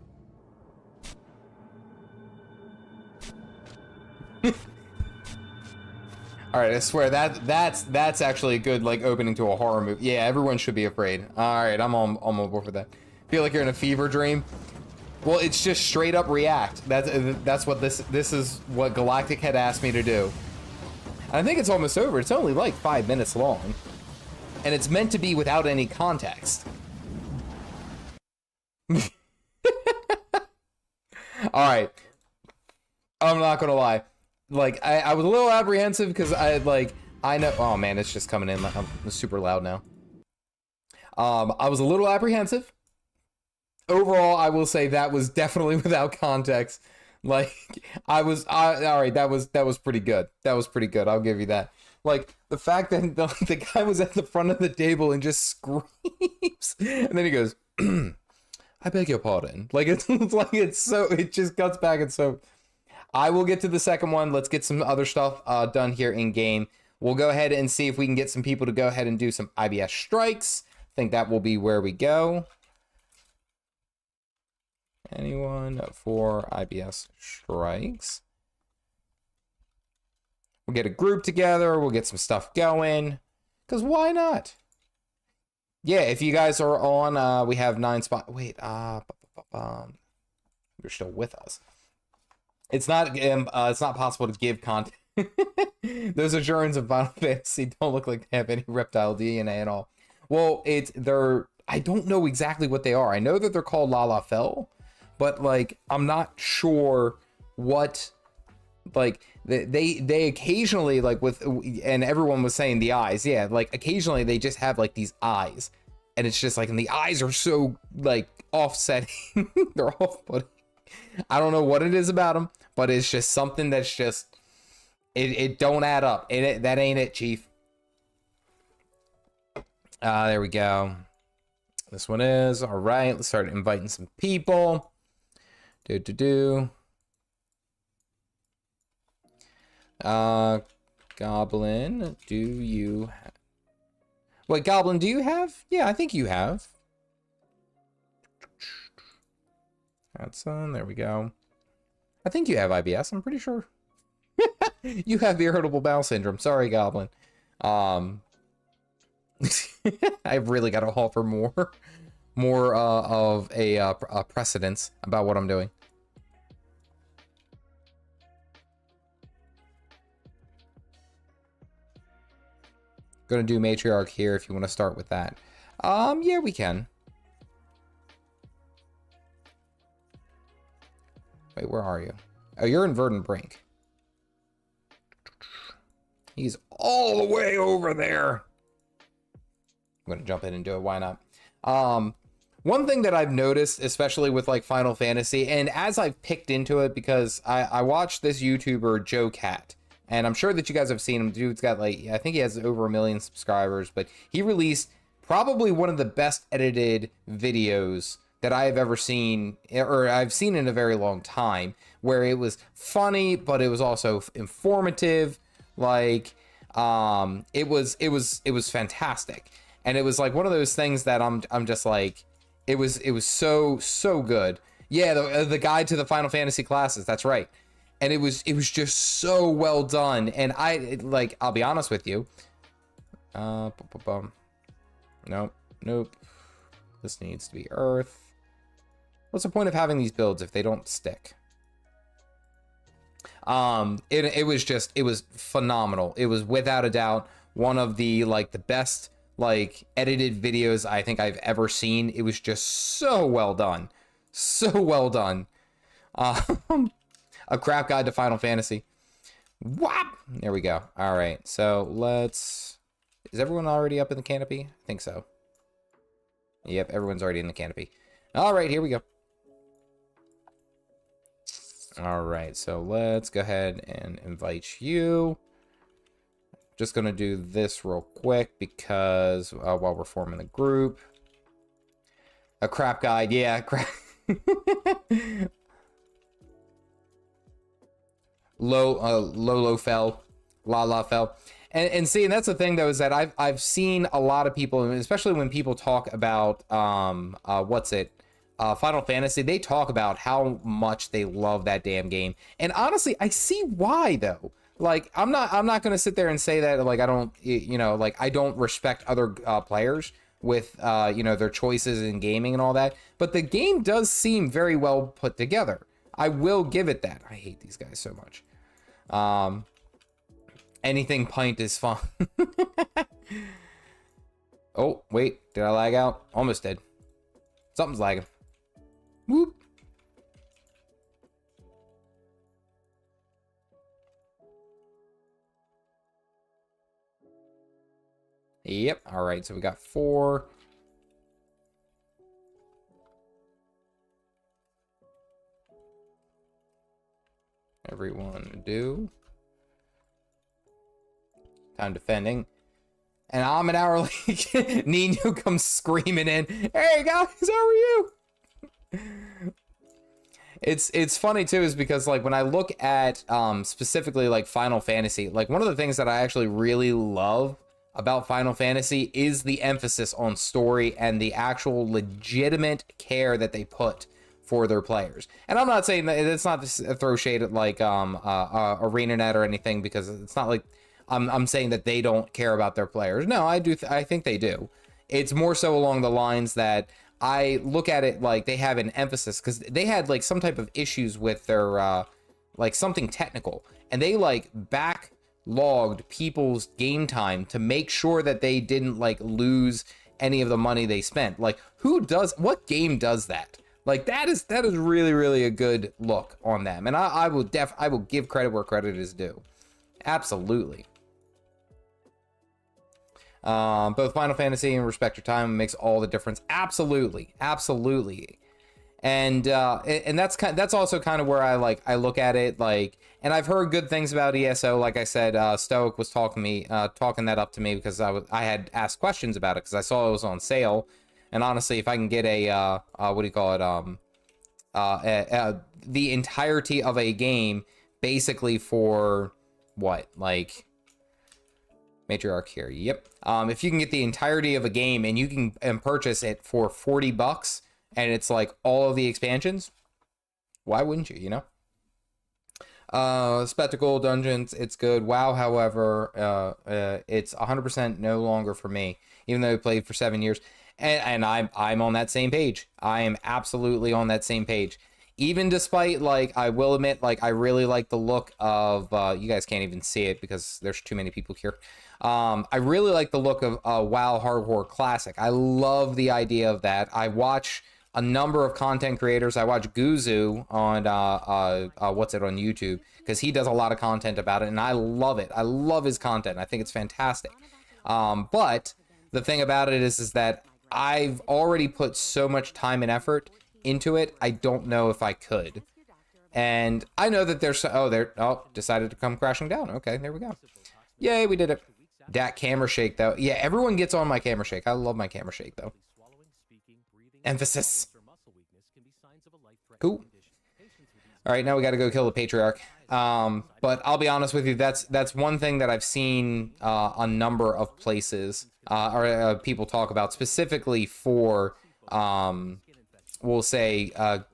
All right, I swear that's actually a good like opening to a horror movie. Yeah, everyone should be afraid. All right, I'm on board for that. Feel like you're in a fever dream. Well, it's just straight up react. That's what this is what Galactic had asked me to do. I think it's almost over. It's only like 5 minutes long, and it's meant to be without any context. All right, I'm not gonna lie. Like I was a little apprehensive because I know. Oh man, it's just coming in. I'm super loud now. I was a little apprehensive. Overall, I will say that was definitely without context. Like all right, that was pretty good. That was pretty good. I'll give you that. Like the fact that the guy was at the front of the table and just screams, and then he goes, "I beg your pardon." Like it just cuts back and so. I will get to the second one. Let's get some other stuff done here in game. We'll go ahead and see if we can get some people to go ahead and do some IBS strikes. I think that will be where we go. Anyone for IBS strikes? We'll get a group together. We'll get some stuff going. Because why not? Yeah, if you guys are on, we have 9 spots. Wait, you're still with us. It's not possible to give content. Those Adjurans of Final Fantasy don't look like they have any reptile DNA at all. Well, I don't know exactly what they are. I know that they're called Lala Fell, but like I'm not sure what like they occasionally like with, and everyone was saying the eyes. Yeah, like occasionally they just have like these eyes, and it's just like, and the eyes are so like offsetting. They're off-putting. I don't know what it is about them, but it's just something that's just it don't add up. That ain't it, Chief. There we go. This one is all right. Let's start inviting some people. Goblin, do you have... Wait, Goblin, do you have? Yeah, I think you have. That's there we go. I think you have IBS, I'm pretty sure. You have the irritable bowel syndrome. Sorry, Goblin. I've really got to haul for more of a precedence about what I'm doing. Gonna do matriarch here if you want to start with that. Yeah, we can. Wait, where are you? Oh, you're in Verdant Brink. He's all the way over there. I'm gonna jump in and do it. Why not? One thing that I've noticed, especially with like Final Fantasy, and as I've picked into it, because I watched this YouTuber Joe Cat, and I'm sure that you guys have seen him. Dude's got like, I think he has over 1 million subscribers, but he released probably one of the best edited videos that I have ever seen, or I've seen in a very long time, where it was funny, but it was also informative. Like, it was fantastic. And it was like one of those things that I'm just like, it was so good. Yeah, the guide to the Final Fantasy classes, that's right. and it was just so well done. And I'll be honest with you. Nope. This needs to be earth. What's the point of having these builds if they don't stick? It was phenomenal. It was without a doubt one of the best edited videos I think I've ever seen. It was just so well done. So well done. A crap guide to Final Fantasy. Whap! There we go. All right. So is everyone already up in the canopy? I think so. Yep, everyone's already in the canopy. All right, here we go. All right, so let's go ahead and invite you. Just gonna do this real quick because while we're forming the group. A crap guide, yeah, crap. Lolo fell. La fell. And see, and that's the thing though, is that I've seen a lot of people, especially when people talk about Final Fantasy, they talk about how much they love that damn game. And honestly, I see why though. Like, I'm not gonna sit there and say that I don't, I don't respect other players with their choices in gaming and all that. But the game does seem very well put together. I will give it that. I hate these guys so much. Anything pint is fun. Oh, wait. Did I lag out? Almost did. Something's lagging. Whoop. Yep. All right. So we got 4. Everyone do. Time defending. And I'm an hour late. Nino comes screaming in. Hey guys, how are you? It's funny too, is because when I look at specifically Final Fantasy, one of the things that I actually really love about Final Fantasy is the emphasis on story and the actual legitimate care that they put for their players. And I'm not saying that it's not to throw shade at ArenaNet or anything, because it's not like I'm saying that they don't care about their players. No, I do. I think they do. It's more so along the lines that I look at it like they have an emphasis, because they had some type of issues with their something technical, and they backlogged people's game time to make sure that they didn't lose any of the money they spent. What game does that? That is really, really a good look on them. And I will give credit where credit is due. Absolutely. Both Final Fantasy and Respect Your Time makes all the difference. Absolutely. And that's also kind of where I look at it, and I've heard good things about ESO. Like I said, Stoic was talking that up to me because I had asked questions about it because I saw it was on sale. And honestly, if I can get the entirety of a game basically for what, matriarch here, yep. If you can get the entirety of a game and you can purchase it for $40 and it's all of the expansions, why wouldn't you, Spectacle Dungeons, it's good. WoW, however, it's 100% no longer for me, even though I played for 7 years. And I'm on that same page. I am absolutely on that same page. Even despite, I will admit, I really like the look of, you guys can't even see it because there's too many people here. I really like the look of WoW Hardcore Classic. I love the idea of that. I watch a number of content creators. I watch Gw2 on, on YouTube, because he does a lot of content about it, and I love it. I love his content. I think it's fantastic. But the thing about it is that I've already put so much time and effort into it. I don't know if I could. And I know that decided to come crashing down. Okay, there we go. Yay, we did it. That camera shake though. Yeah, everyone gets on my camera shake. I love my camera shake though. Emphasis. Cool. All right, now we got to go kill the patriarch. But I'll be honest with you, that's one thing that I've seen a number of places or people talk about specifically for we'll say the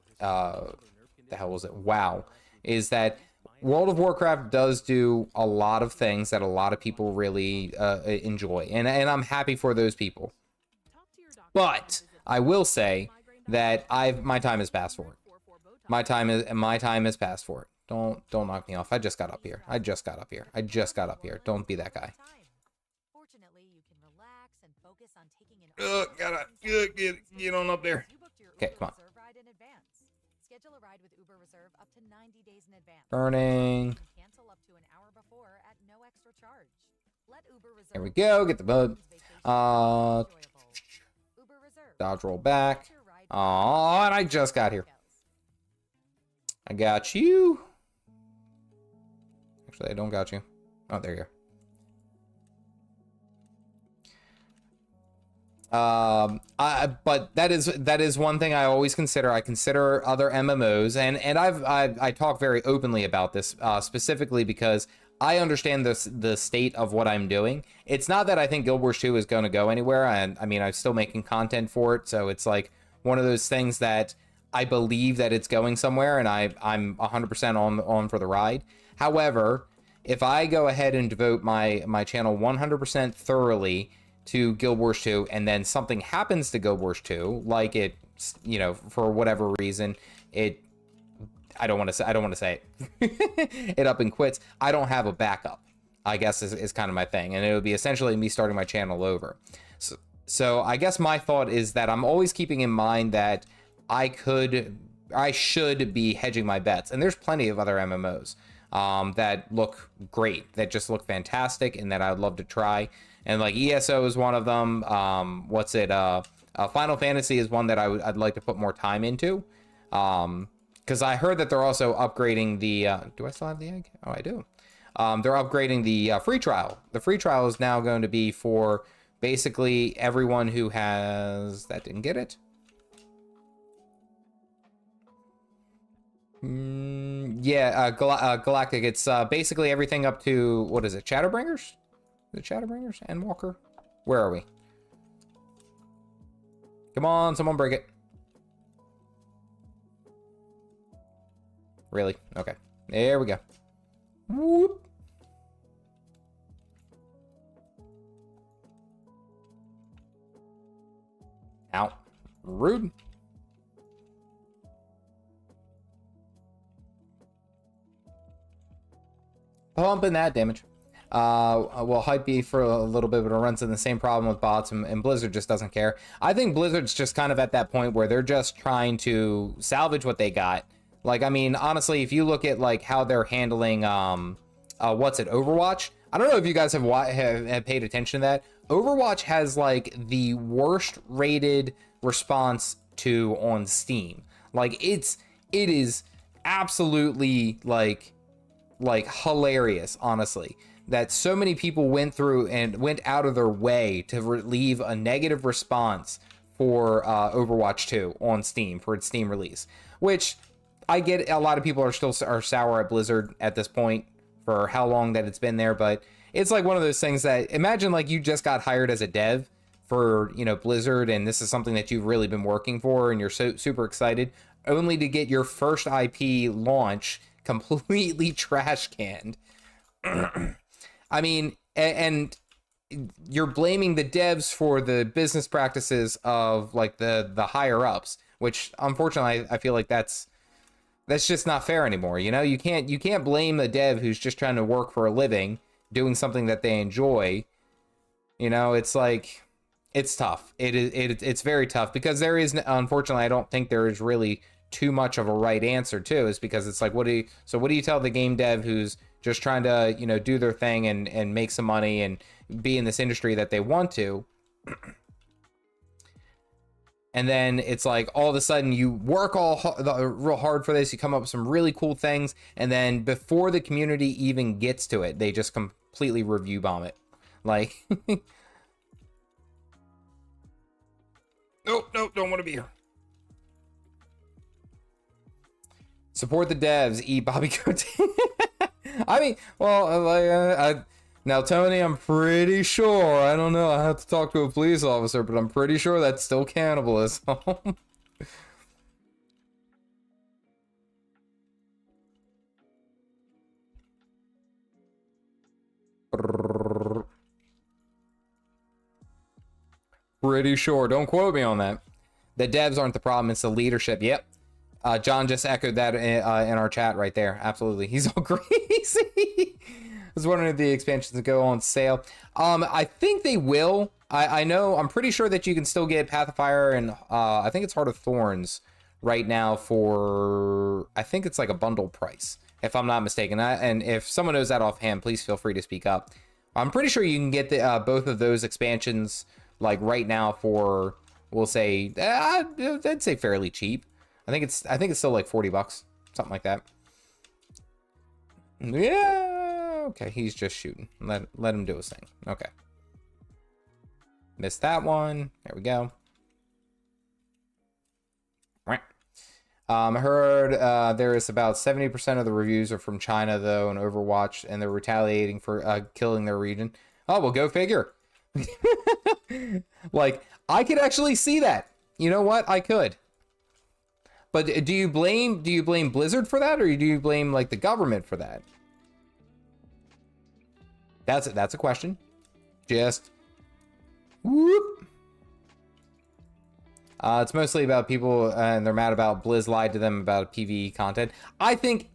hell was it? WoW, is that World of Warcraft does do a lot of things that a lot of people really enjoy, and I'm happy for those people. But I will say that my time has passed for it. My time is passed for it. Don't knock me off. I just got up here. I just got up here. Don't be that guy. Gotta get on up there. Okay, come on. Burning. There we go. Get the bug. Dodge roll back. Oh, and I just got here. I got you. Actually, I don't got you. Oh, there you are. But that is one thing I always consider. I consider other MMOs, and I talk very openly about this, specifically because I understand the state of what I'm doing. It's not that I think Guild Wars 2 is going to go anywhere, and I mean, I'm still making content for it, so it's like one of those things that I believe that it's going somewhere, and I'm 100% on for the ride. However, if I go ahead and devote my channel 100% thoroughly to Guild Wars 2, and then something happens to Guild Wars 2, like it, you know, for whatever reason, I don't want to say it, it up and quits, I don't have a backup, I guess is kind of my thing, and it would be essentially me starting my channel over. So I guess my thought is that I'm always keeping in mind that I should be hedging my bets, and there's plenty of other MMOs that look great, that just look fantastic, and that I'd love to try. And like ESO is one of them. Final Fantasy is one that I'd like to put more time into. Because I heard that they're also upgrading the... do I still have the egg? Oh, I do. They're upgrading the free trial. The free trial is now going to be for basically everyone who has... That didn't get it. Galactic. It's basically everything up to... What is it? Shadowbringers? The Shadowbringers and Walker? Where are we? Come on, someone break it. Really? Okay. There we go. Whoop. Ow. Rude. Pumping that damage. Will hype be for a little bit, but it runs into the same problem with bots, and Blizzard just doesn't care. I think Blizzard's just kind of at that point where they're just trying to salvage what they got. Like, I mean, honestly, if you look at like how they're handling Overwatch. I don't know if you guys have paid attention to that. Overwatch has like the worst rated response to on Steam. Like it is absolutely like hilarious, honestly, that so many people went through and went out of their way to leave a negative response for Overwatch 2 on Steam for its Steam release, which I get a lot of people are sour at Blizzard at this point for how long that it's been there, but it's like one of those things that, imagine like you just got hired as a dev for, you know, Blizzard, and this is something that you've really been working for and you're super excited, only to get your first IP launch completely trash canned. I mean, and you're blaming the devs for the business practices of like the higher ups, which unfortunately I feel like that's just not fair anymore. You know, you can't blame the dev who's just trying to work for a living, doing something that they enjoy. You know, it's like, it's tough. It's very tough, because there is, unfortunately, I don't think there is really too much of a right answer too, is because it's like, what do you tell the game dev who's just trying to, you know, do their thing and make some money and be in this industry that they want to, and then it's like all of a sudden you work real hard for this, you come up with some really cool things, and then before the community even gets to it, they just completely review bomb it. Like nope, don't want to be here. Support the devs, eat Bobby Goat. I mean, well, now, Tony, I'm pretty sure, I don't know, I have to talk to a police officer, but I'm pretty sure that's still cannibalism. pretty sure. Don't quote me on that. The devs aren't the problem. It's the leadership. Yep. John just echoed that in our chat right there. Absolutely. He's all crazy. I was wondering if the expansions go on sale. I think they will. I know. I'm pretty sure that you can still get Path of Fire and I think it's Heart of Thorns right now for, I think it's like a bundle price, if I'm not mistaken. And if someone knows that offhand, please feel free to speak up. I'm pretty sure you can get the both of those expansions like right now for, we'll say, I'd say fairly cheap. I think it's still like $40, something like that. Yeah. Okay, he's just shooting. Let him do his thing. Okay. Missed that one. There we go. I heard there is about 70% of the reviews are from China, though, in Overwatch, and they're retaliating for killing their region. Oh, well, go figure. Like, I could actually see that. You know what? I could. But do you blame Blizzard for that, or do you blame, like, the government for that? That's a question. Just whoop. It's mostly about people, and they're mad about Blizz lied to them about PvE content. I think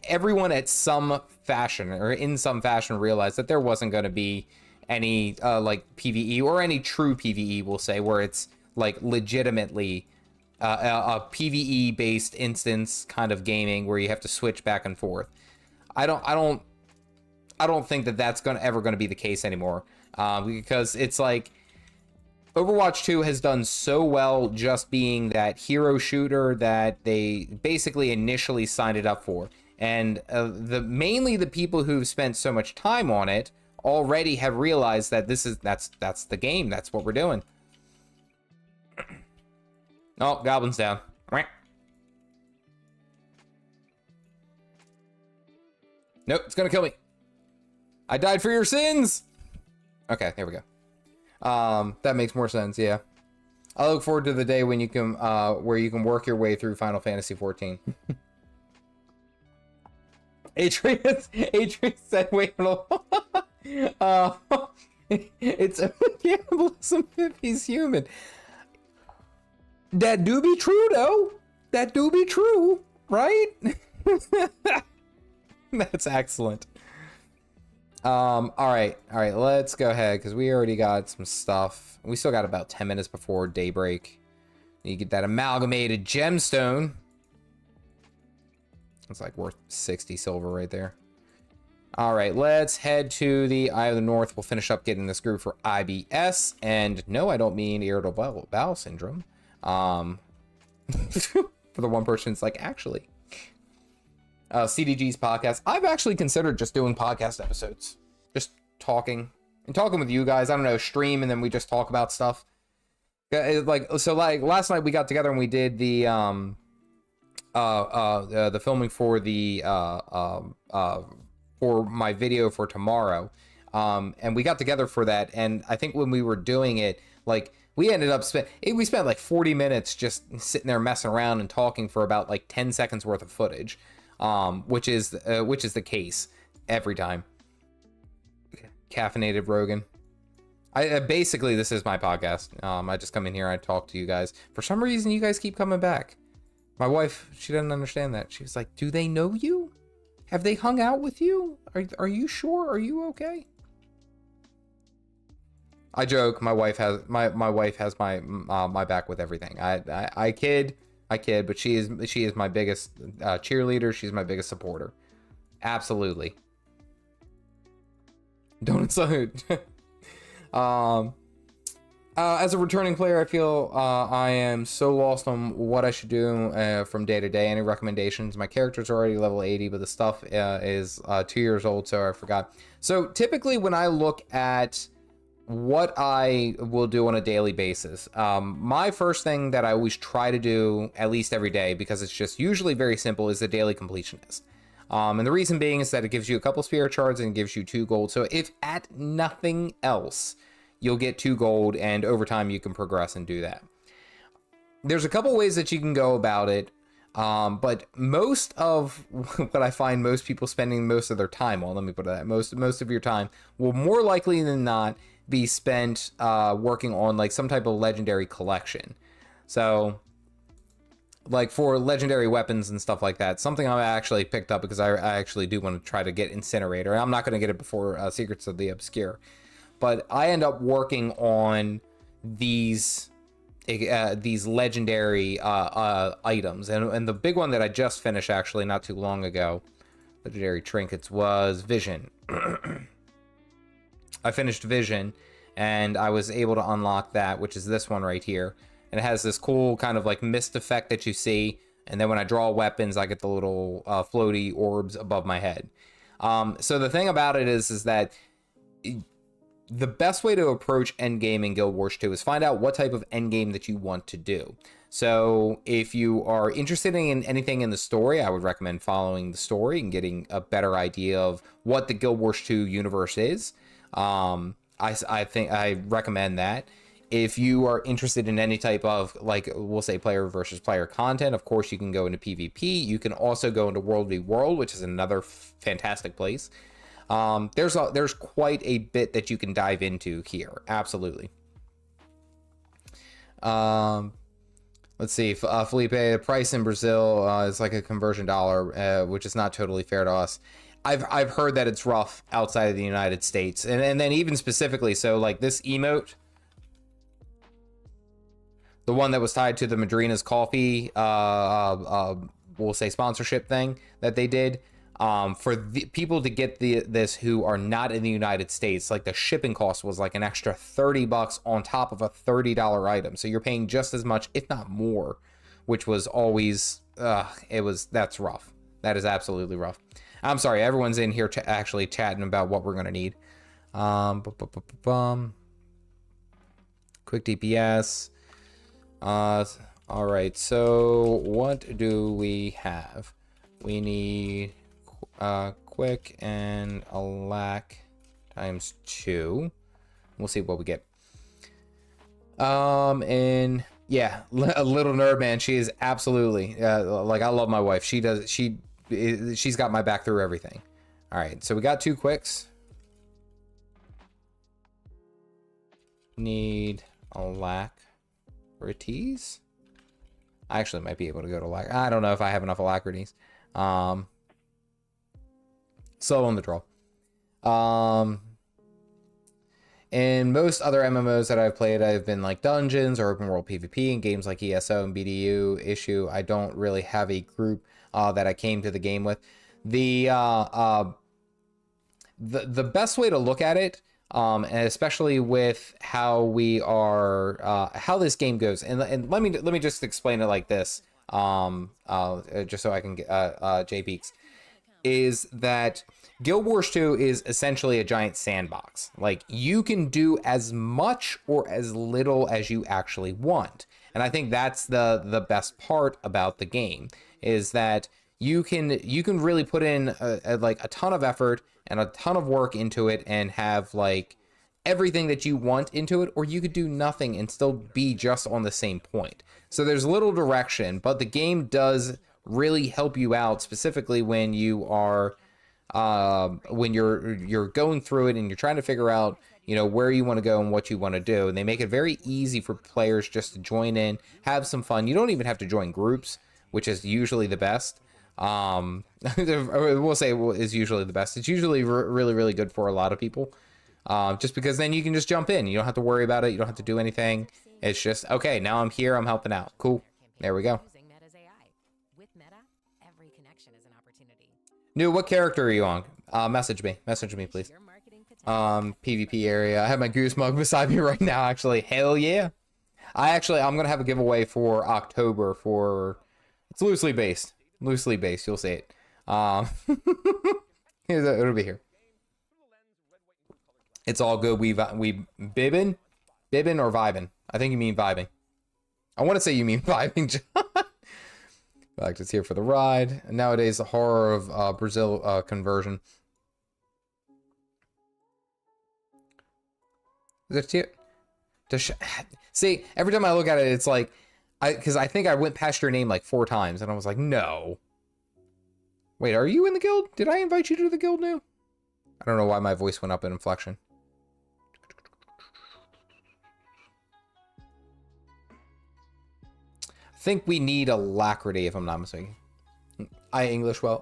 everyone at some fashion, or in some fashion, realized that there wasn't going to be any like PvE, or any true PvE, we'll say, where it's like legitimately a PvE based instance kind of gaming where you have to switch back and forth. I don't think that that's ever going to be the case anymore, because it's like Overwatch 2 has done so well just being that hero shooter that they basically initially signed it up for, and mainly the people who've spent so much time on it already have realized that that's the game. That's what we're doing. Oh, Goblin's down. Nope, it's gonna kill me. I died for your sins. Okay, there we go. That makes more sense. Yeah, I look forward to the day when you can, where you can work your way through Final Fantasy 14. Atreus said, "Wait, it's cannibalism if he's human." That do be true, though. That do be true, right? That's excellent. All right, let's go ahead, because we already got some stuff. We still got about 10 minutes before daybreak. You get that amalgamated gemstone. It's like worth 60 silver right there. All right, let's head to the Eye of the North. We'll finish up getting this group for IBS. And no, I don't mean irritable bowel syndrome. For the one person, it's like, actually. CDG's podcast. I've actually considered just doing podcast episodes. Just talking with you guys. I don't know, stream, and then we just talk about stuff. Like last night we got together and we did the filming for the for my video for tomorrow. And we got together for that, and I think when we were doing it, like, we ended up we spent like 40 minutes just sitting there messing around and talking for about like 10 seconds worth of footage. Which is the case every time. Caffeinated Rogan. Basically, this is my podcast. I just come in here, I talk to you guys. For some reason, you guys keep coming back. My wife, she didn't understand that. She was like, "Do they know you? Have they hung out with you? Are you sure? Are you okay?" I joke. My wife has my back with everything. I kid, but she is my biggest cheerleader. She's my biggest supporter. Absolutely. Don't salute. As a returning player, I feel I am so lost on what I should do from day to day. Any recommendations? My character's already level 80, but the stuff is 2 years old, so I forgot. So typically when I look at what I will do on a daily basis, my first thing that I always try to do, at least every day, because it's just usually very simple, is the daily completionist. And the reason being is that it gives you a couple spirit shards and gives you 2 gold. So if at nothing else, you'll get 2 gold, and over time you can progress and do that. There's a couple ways that you can go about it, but most of what I find most people spending most of their time on, let me put it that, most of your time will more likely than not be spent working on like some type of legendary collection. So like for legendary weapons and stuff like that, something I actually picked up because I actually do want to try to get Incinerator. I'm not going to get it before Secrets of the Obscure, but I end up working on these legendary items, and the big one that I just finished actually not too long ago, legendary trinkets, was Vision. I finished Vision, and I was able to unlock that, which is this one right here. And it has this cool kind of like mist effect that you see. And then when I draw weapons, I get the little floaty orbs above my head. So the thing about it is that the best way to approach endgame in Guild Wars 2 is find out what type of endgame that you want to do. So if you are interested in anything in the story, I would recommend following the story and getting a better idea of what the Guild Wars 2 universe is. I think I recommend that. If you are interested in any type of, like, we'll say player versus player content, of course you can go into PvP. You can also go into World v World, which is another fantastic place. There's quite a bit that you can dive into here. Absolutely. Let's see. Felipe, the price in Brazil is like a conversion dollar, which is not totally fair to us. I've heard that it's rough outside of the United States, and then even specifically, so like this emote, the one that was tied to the Madrina's Coffee, we'll say sponsorship thing that they did, for the people to get this who are not in the United States, like the shipping cost was like an extra $30 on top of a $30 item. So you're paying just as much, if not more, which was always, that's rough. That is absolutely rough. I'm sorry, everyone's in here actually chatting about what we're going to need. Quick DPS. All right, so what do we have? We need quick and a lack times 2. We'll see what we get. And yeah, a little nerd, man. She is absolutely like, I love my wife. She's got my back through everything. All right, so we got 2 quicks. Need a lack for a tease. I actually might be able to go to lack. I don't know if I have enough alacrities. Slow on the draw. In most other MMOs that I've played, I've been like dungeons or open world PvP. In games like ESO and BDU issue, I don't really have a group that I came to the game with. The best way to look at it, and especially with how we are, how this game goes, and let me just explain it like this, just so I can get J Beaks, is that Guild Wars 2 is essentially a giant sandbox. Like, you can do as much or as little as you actually want, and I think that's the best part about the game, is that you can really put in like a ton of effort and a ton of work into it and have like everything that you want into it, or you could do nothing and still be just on the same point. So there's little direction, but the game does really help you out, specifically when you are when you're going through it and you're trying to figure out, you know, where you want to go and what you want to do. And they make it very easy for players just to join in, have some fun. You don't even have to join groups, which is usually the best. We'll say is usually the best. It's usually really, really good for a lot of people. Just because then you can just jump in. You don't have to worry about it. You don't have to do anything. It's just, okay, now I'm here. I'm helping out. Cool. There we go. New, what character are you on? Message me, please. PvP area. I have my goose mug beside me right now, actually. Hell yeah. I'm gonna have a giveaway for October for, it's loosely based, you'll see it. It'll be here. It's all good. We bibbin or vibing? I think you mean vibing. I want to say you mean vibing, John. Like, it's here for the ride. And nowadays, the horror of Brazil conversion. Is it here? See, every time I look at it, it's like, because I think I went past your name like 4 times, and I was like, no. Wait, are you in the guild? Did I invite you to the guild now? I don't know why my voice went up in inflection. think we need alacrity, if I'm not mistaken. I am English well.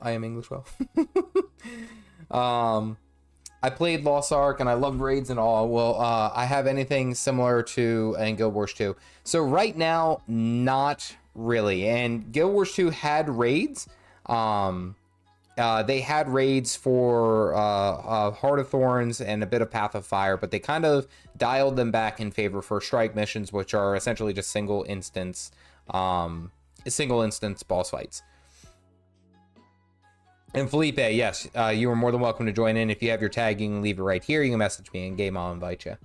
I played Lost Ark and I love raids and all. Well, I have anything similar to in Guild Wars 2. So right now, not really. And Guild Wars 2 had raids. They had raids for Heart of Thorns and a bit of Path of Fire, but they kind of dialed them back in favor for strike missions, which are essentially just single instance boss fights. And Felipe, yes, you are more than welcome to join in. If you have your tag, you can leave it right here. You can message me in game. I'll invite you.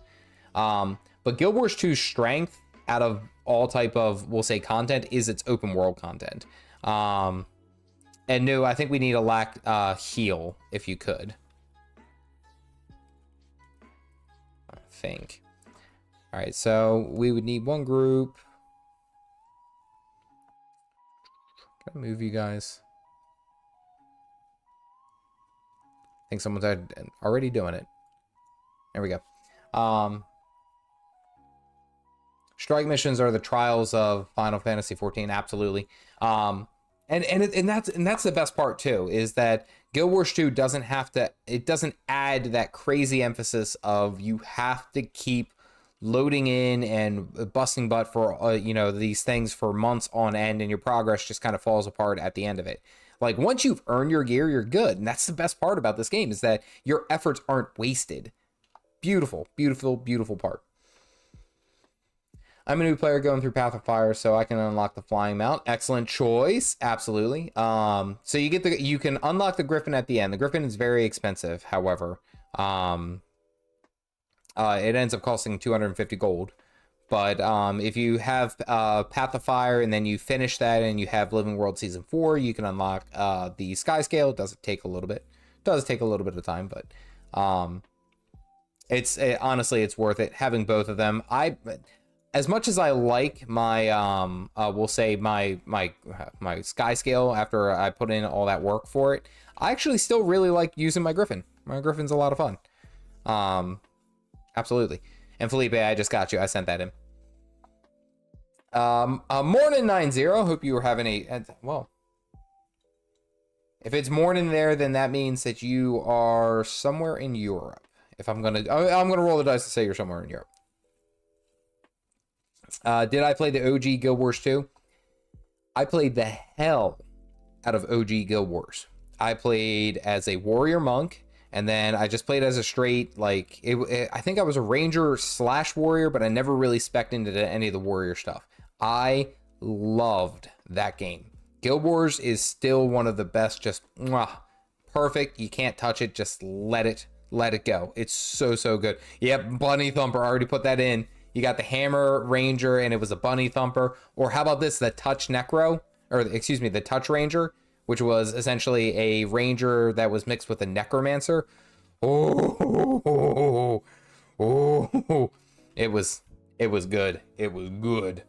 But Guild Wars 2's strength out of all type of, we'll say, content is its open world content. And no, I think we need a heal if you could. I think. All right, so we would need one group. Can I move you guys? I think someone's already doing it. There we go. Strike missions are the trials of Final Fantasy 14. Absolutely. And that's the best part too, is that Guild Wars 2 doesn't add that crazy emphasis of you have to keep loading in and busting butt for these things for months on end, and your progress just kind of falls apart at the end of it. Like, once you've earned your gear, you're good. And that's the best part about this game, is that your efforts aren't wasted. Beautiful, beautiful, beautiful part. I'm a new player going through Path of Fire, so I can unlock the flying mount. Excellent choice. Absolutely. So you can unlock the Griffin at the end. The Griffin is very expensive, however. It ends up costing 250 gold. But if you have Path of Fire and then you finish that and you have Living World Season 4, you can unlock the Sky Scale. It does take a little bit. It does take a little bit of time, but honestly, it's worth it having both of them. As much as I like my we'll say my Sky Scale after I put in all that work for it, I actually still really like using my Griffin. My Griffin's a lot of fun. Absolutely. And Felipe, I just got you. I sent that in. Morning 90. Hope you were having well. If it's morning there, then that means that you are somewhere in Europe. If I'm gonna roll the dice to say you're somewhere in Europe. Did I play the OG Guild Wars 2? I played the hell out of OG Guild Wars. I played as a warrior monk. And then I just played as a straight, I think I was a ranger / warrior, but I never really spec'd into any of the warrior stuff. I loved that game. Guild Wars is still one of the best, just perfect. You can't touch it. Just let it go. It's so good. Yep, Bunny Thumper, I already put that in. You got the Hammer Ranger and it was a Bunny Thumper. Or how about this, the Touch Necro, the Touch Ranger, which was essentially a ranger that was mixed with a necromancer. It was good. It was good.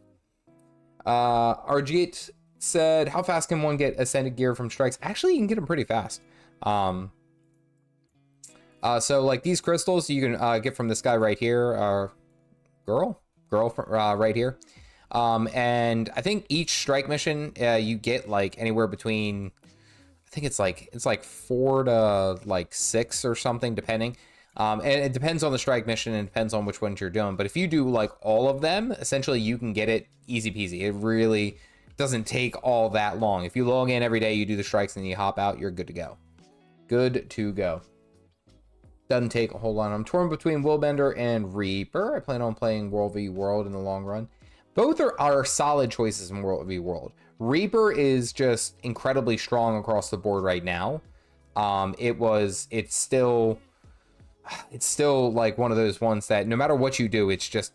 Arjit said, how fast can one get ascended gear from strikes? Actually, you can get them pretty fast. So like these crystals you can get from this guy right here, girl right here. And I think each strike mission you get like anywhere between, I think it's like 4 to 6 or something, depending. And it depends on the strike mission and depends on which ones you're doing. But if you do like all of them, essentially you can get it easy peasy. It really doesn't take all that long. If you log in every day, you do the strikes and you hop out, you're good to go. Good to go. Doesn't take a whole lot. I'm torn between Willbender and Reaper. I plan on playing World v World in the long run. Both are solid choices in World v World. Reaper is just incredibly strong across the board right now. It's still like one of those ones that no matter what you do, it hits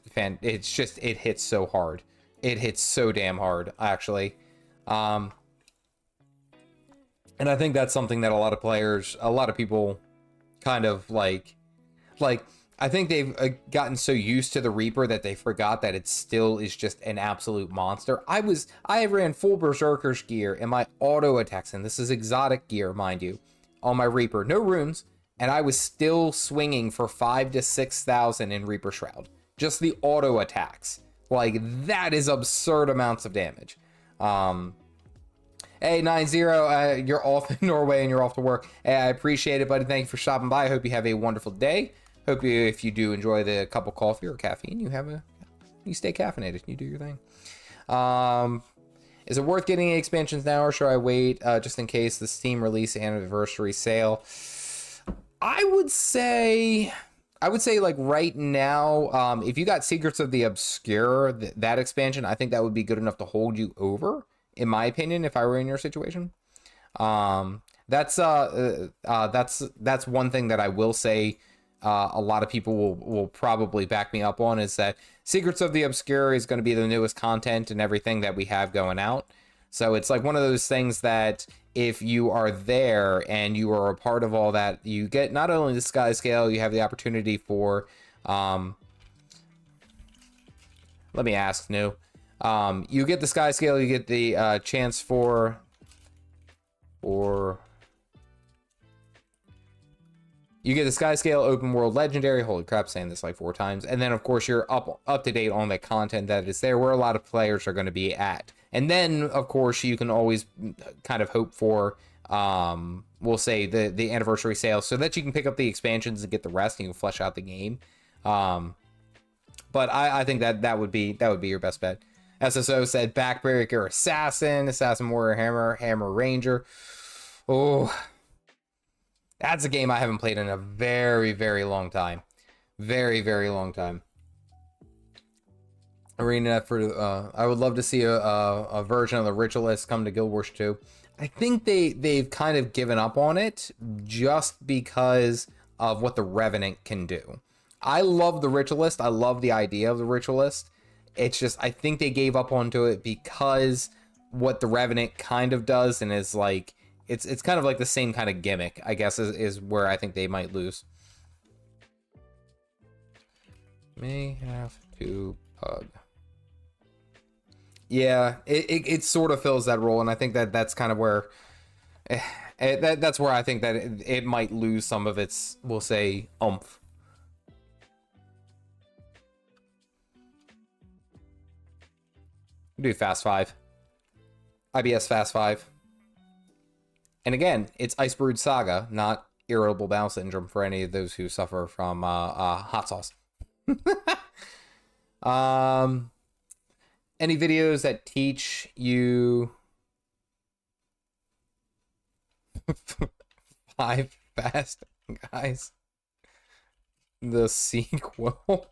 so hard. It hits so damn hard, actually. And I think that's something that a lot of people kind of like I think they've gotten so used to the Reaper that they forgot that it still is just an absolute monster. I ran full Berserker's gear in my auto attacks, and this is exotic gear, mind you, on my Reaper. No runes, and I was still swinging for 5,000 to 6,000 in Reaper Shroud. Just the auto attacks. Like, that is absurd amounts of damage. Hey, 90, you're off in Norway and you're off to work. Hey, I appreciate it, buddy. Thank you for stopping by. I hope you have a wonderful day. Hope you, if you do enjoy the cup of coffee or caffeine, you stay caffeinated. You do your thing. Is it worth getting expansions now, or should I wait just in case the Steam release anniversary sale? I would say like right now, if you got Secrets of the Obscure, that expansion, I think that would be good enough to hold you over, in my opinion, if I were in your situation. That's one thing that I will say. A lot of people will probably back me up on, is that Secrets of the Obscure is going to be the newest content and everything that we have going out. So it's like one of those things that if you are there and you are a part of all that, you get not only the sky scale, you have the opportunity for, let me ask, New. You get the sky scale, you get the chance for you get the sky scale, open world, legendary. Holy crap, saying this like 4 times. And then of course you're up to date on the content that is there, where a lot of players are going to be at. And then of course you can always kind of hope for, we'll say the anniversary sale, so that you can pick up the expansions and get the rest, and you can flesh out the game. But I think that would be your best bet. SSO said Backbreaker Assassin, Assassin Warrior Hammer Ranger. Oh, that's a game I haven't played in a very, very long time. Very, very long time. Arena for I would love to see a version of the Ritualist come to Guild Wars 2. I think they've kind of given up on it just because of what the Revenant can do. I love the Ritualist. I love the idea of the Ritualist. It's just I think they gave up onto it because what the Revenant kind of does, and is like it's kind of like the same kind of gimmick, I guess, is where I think they might lose. May have to pug. Yeah, it sort of fills that role, and I think that's kind of where that's where I think that it might lose some of its, we'll say, oomph. Do Fast 5. IBS Fast 5. And again, it's Ice Brewed Saga, not Irritable Bowel Syndrome for any of those who suffer from hot sauce. Any videos that teach you 5 fast guys? The sequel.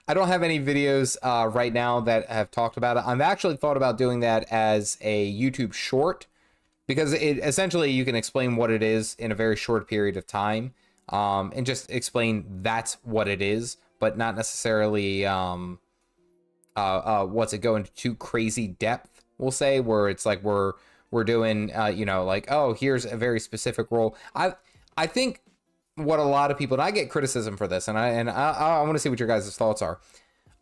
I don't have any videos right now that have talked about it. I've actually thought about doing that as a YouTube short, because it essentially you can explain what it is in a very short period of time, and just explain that's what it is, but not necessarily what's it go into too crazy depth, we'll say, where it's like we're doing you know, like, oh, here's a very specific role. I think what a lot of people, and I get criticism for this, and I want to see what your guys' thoughts are.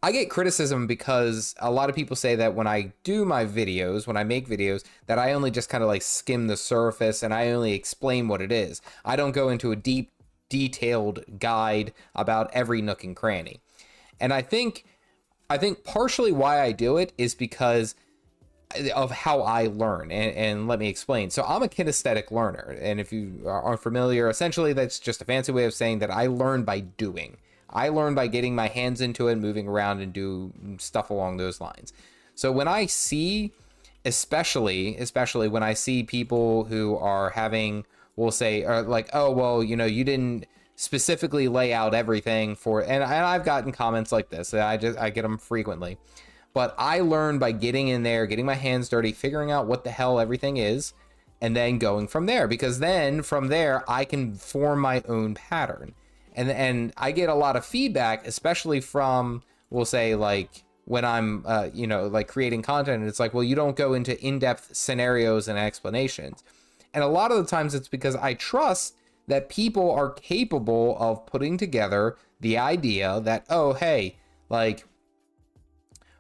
I get criticism because a lot of people say that when I do my videos, when I make videos, that I only just kind of like skim the surface and I only explain what it is. I don't go into a deep, detailed guide about every nook and cranny. And I think partially why I do it is because of how I learn, and let me explain. So I'm a kinesthetic learner, and if you aren't familiar, essentially that's just a fancy way of saying that I learn by doing. I learn by getting my hands into it, moving around, and do stuff along those lines. So when I see, especially when I see people who are having, we'll say, like, oh, well, you know, you didn't specifically lay out everything for, and I've gotten comments like this. I get them frequently. But I learn by getting in there, getting my hands dirty, figuring out what the hell everything is, and then going from there. Because then from there, I can form my own pattern. And I get a lot of feedback, especially from, we'll say, like, when I'm, you know, like creating content. And it's like, well, you don't go into in-depth scenarios and explanations. And a lot of the times it's because I trust that people are capable of putting together the idea that, oh, hey, like,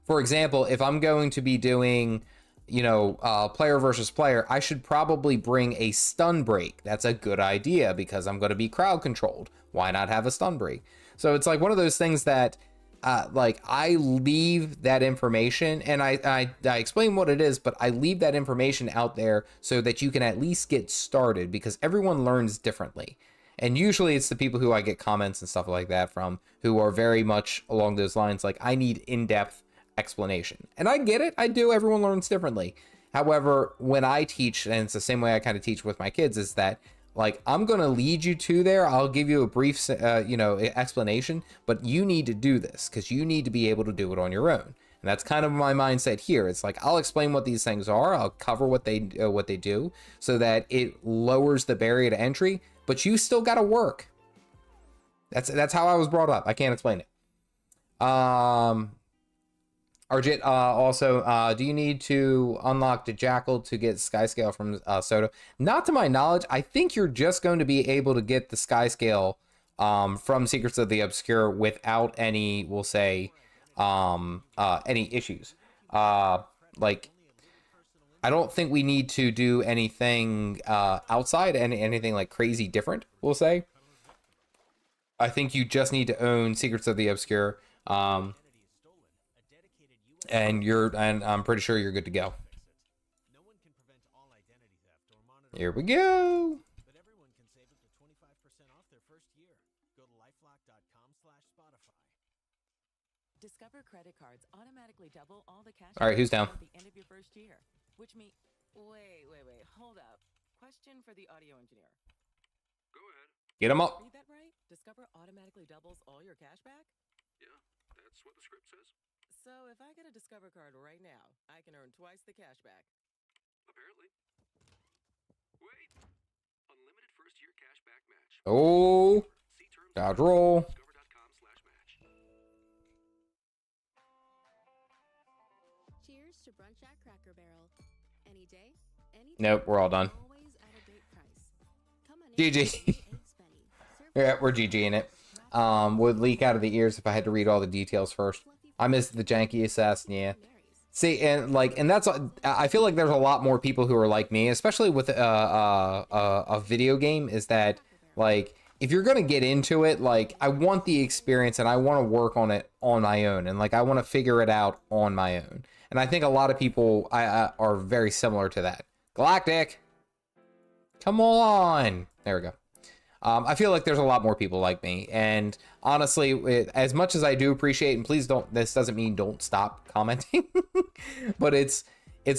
for example, if I'm going to be doing, you know, player versus player, I should probably bring a stun break. That's a good idea because I'm going to be crowd controlled. Why not have a stun break? So it's like one of those things that like I leave that information, and I explain what it is, but I leave that information out there so that you can at least get started, because everyone learns differently. And usually it's the people who I get comments and stuff like that from who are very much along those lines, like, I need in-depth explanation. And I get it, I do, everyone learns differently. However, when I teach, and it's the same way I kind of teach with my kids, is that, like, I'm going to lead you to there. I'll give you a brief, explanation, but you need to do this because you need to be able to do it on your own. And that's kind of my mindset here. It's like, I'll explain what these things are. I'll cover what they do so that it lowers the barrier to entry, but you still got to work. That's how I was brought up. I can't explain it. Arjit, also, do you need to unlock the Jackal to get Skyscale from Soda? Not to my knowledge. I think you're just going to be able to get the Skyscale from Secrets of the Obscure without any, we'll say, any issues. Like, I don't think we need to do anything outside, anything like crazy different, we'll say. I think you just need to own Secrets of the Obscure. And I'm pretty sure you're good to go. Here we go. But everyone can save up to 25% off their first year. Go to lifelock.com/Spotify. Discover credit cards automatically double all the cash. All right, who's down? At the end of your first year, which means wait, hold up. Question for the audio engineer. Go ahead. Get him up. Read that right? Discover automatically doubles all your cash back? Yeah, that's what the script says. So if I get a Discover card right now, I can earn twice the cash back. Apparently. Wait. Unlimited first year cash back match. Oh. Dodge roll. Cheers to brunch at Cracker Barrel. Any day, any Nope, we're all done. always at a great price. Come on GG. Yeah, we're GGing it. Would leak out of the ears if I had to read all the details first. I missed the janky assassin, yeah. See, and that's, I feel like there's a lot more people who are like me, especially with a video game, is that, like, if you're going to get into it, like, I want the experience and I want to work on it on my own, and, like, I want to figure it out on my own. And I think a lot of people are very similar to that. Galactic! Come on! There we go. I feel like there's a lot more people like me, and honestly, as much as I do appreciate, and please don't, this doesn't mean don't stop commenting, but it's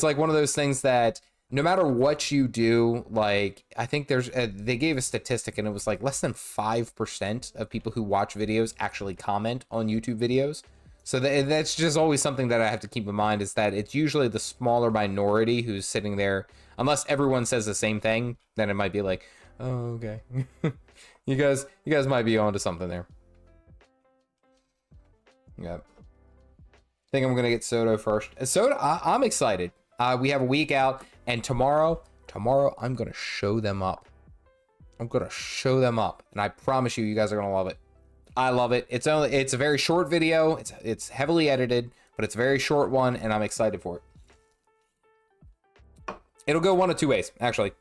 like one of those things that no matter what you do, like, I think there's, they gave a statistic and it was like less than 5% of people who watch videos actually comment on YouTube videos. So that's just always something that I have to keep in mind, is that it's usually the smaller minority who's sitting there, unless everyone says the same thing, then it might be like, oh, okay. you guys might be onto something there. Yeah. I think I'm gonna get Soda first. Soda, I'm excited. We have a week out, and tomorrow I'm gonna show them up. I'm gonna show them up, and I promise you guys are gonna love it. I love it. It's a very short video. It's heavily edited, but it's a very short one, and I'm excited for it. It'll go one of two ways, actually.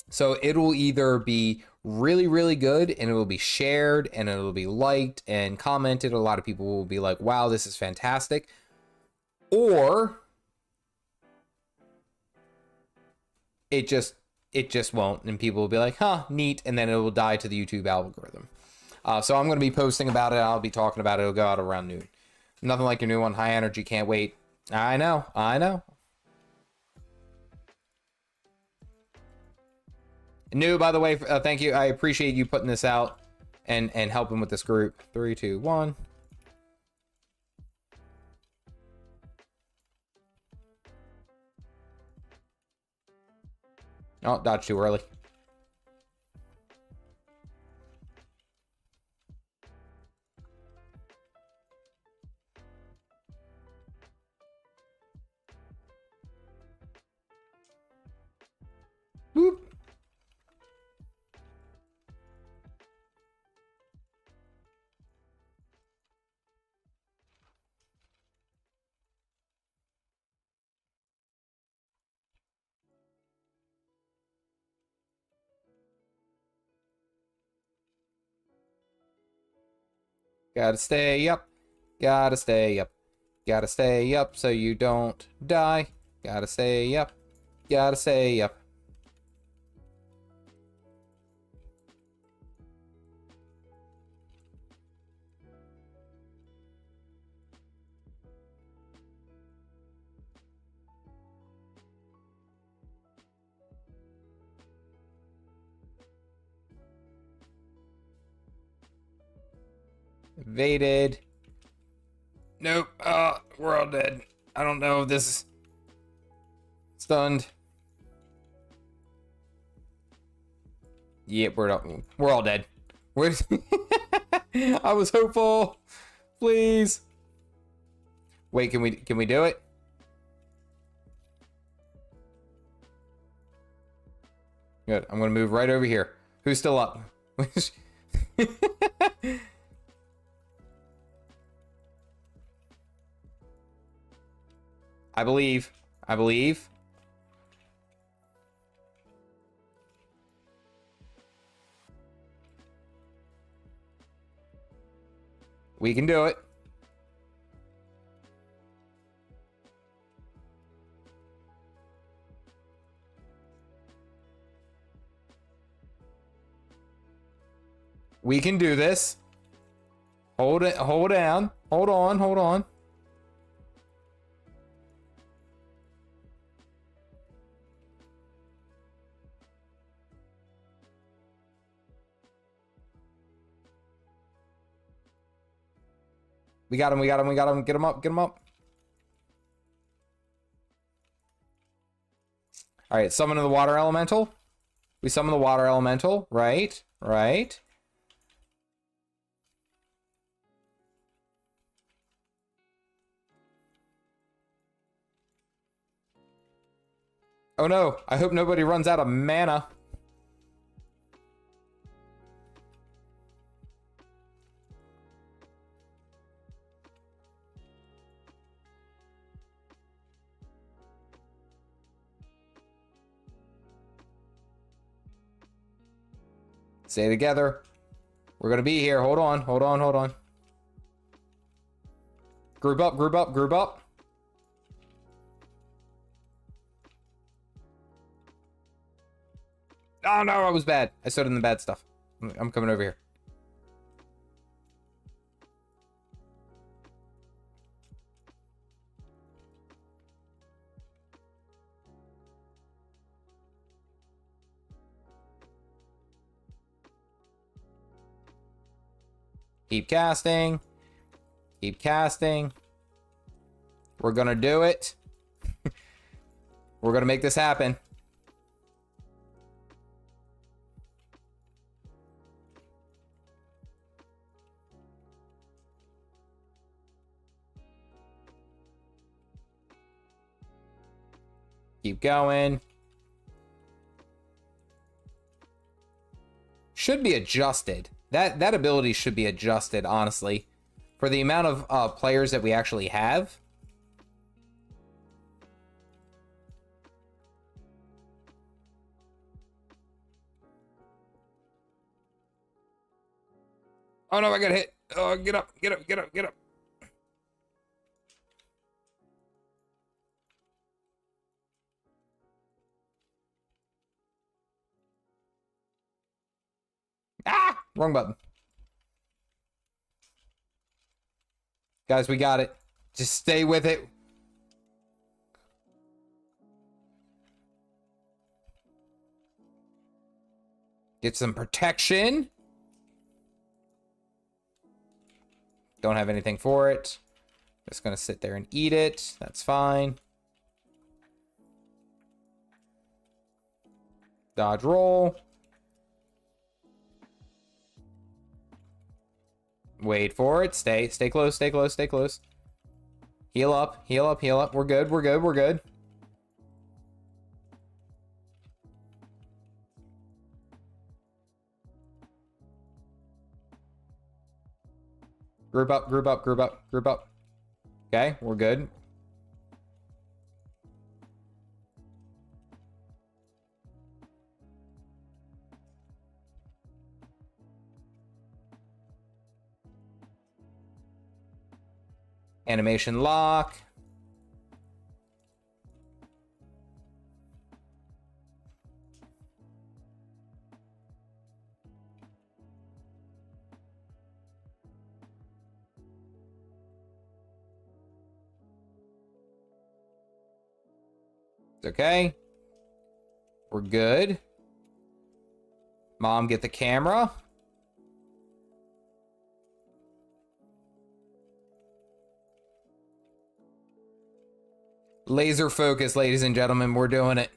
So it'll either be really, really good, and it will be shared, and it'll be liked and commented. A lot of people will be like, wow, this is fantastic. Or it just won't, and people will be like, huh, neat, and then it will die to the YouTube algorithm. So I'm going to be posting about it. I'll be talking about it. It'll go out around noon. Nothing like your new one. High energy. Can't wait. I know. New, by the way, thank you. I appreciate you putting this out and helping with this group. 3, 2, 1. Oh, dodge too early. Whoop. Gotta stay up. Gotta stay up. Gotta stay up so you don't die. Gotta stay up. Gotta stay up. Evaded. Nope. We're all dead. I don't know if this is stunned. Yep, we're all dead. I was hopeful. Please. Wait, can we do it? Good. I'm gonna move right over here. Who's still up? I believe. We can do it. We can do this. Hold it, hold down. Hold on. We got him. Get him up. All right, summon the water elemental. We summon the water elemental, right? Oh no, I hope nobody runs out of mana. Stay together. We're gonna be here. Hold on. Group up. Oh no, I was bad. I stood in the bad stuff. I'm coming over here. Keep casting. We're gonna do it. We're gonna make this happen. Keep going. Should be adjusted. That ability should be adjusted, honestly, for the amount of players that we actually have. Oh no, I got hit. Oh, get up. Ah! Wrong button. Guys, we got it. Just stay with it. Get some protection. Don't have anything for it. Just gonna sit there and eat it. That's fine. Dodge roll. Wait for it. Stay close. Heal up. We're good. Group up. Okay, we're good. Animation lock. Okay. We're good. Mom, get the camera. Laser focus, ladies and gentlemen. We're doing it.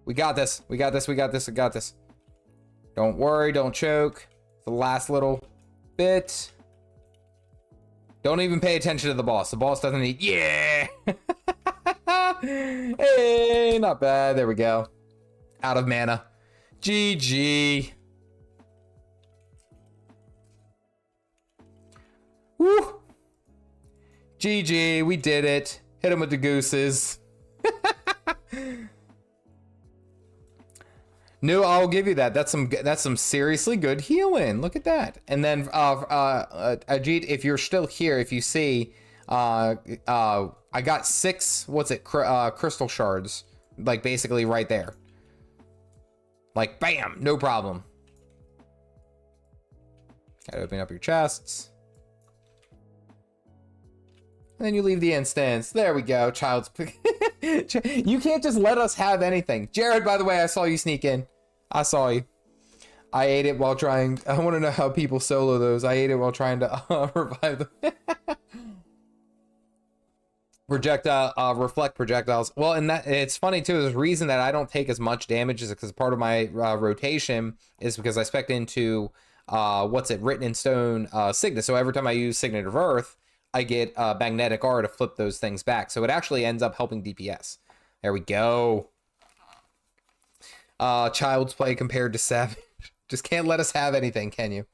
We got this. We got this. We got this. We got this. Don't worry. Don't choke. The last little bit. Don't even pay attention to the boss. The boss doesn't need... Yeah! Hey, not bad. There we go. Out of mana. GG. Woo! GG. We did it. Hit him with the gooses. No, I'll give you that. That's some seriously good healing. Look at that. And then Ajit, if you're still here, if you see, I got 6, crystal shards, like basically right there. Like bam, no problem. Gotta open up your chests. And then you leave the instance. There we go, child's... You can't just let us have anything. Jared, by the way, I saw you sneak in. I saw you. I ate it while trying... I want to know how people solo those. I ate it while trying to revive them. Reflect projectiles. Well, and that it's funny too. There's a reason that I don't take as much damage is because part of my rotation is because I spec into written in stone Signet. So every time I use Signet of Earth, I get magnetic R to flip those things back. So it actually ends up helping DPS. There we go. Child's play compared to Savage. Just can't let us have anything, can you?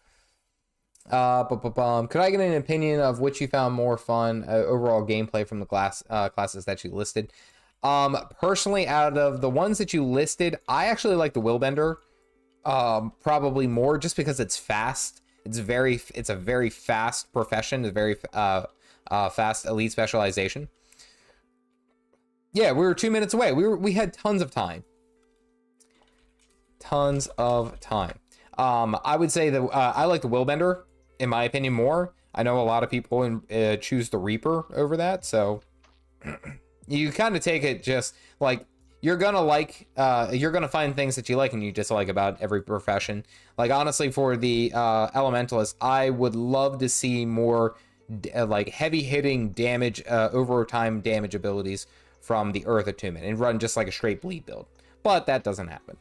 Could I get an opinion of which you found more fun overall gameplay from the classes that you listed? Personally, out of the ones that you listed, I actually like the willbender probably more just because it's fast. It's a very fast profession. It's a very fast elite specialization. Yeah, we were 2 minutes away. We had tons of time. Tons of time. I would say that I like the willbender, in my opinion, more. I know a lot of people choose the Reaper over that, so you kind of take it just like you're gonna find things that you like and you dislike about every profession. Like honestly, for the elementalist, I would love to see more like heavy hitting damage, overtime damage abilities from the Earth Attunement and run just like a straight bleed build, but that doesn't happen.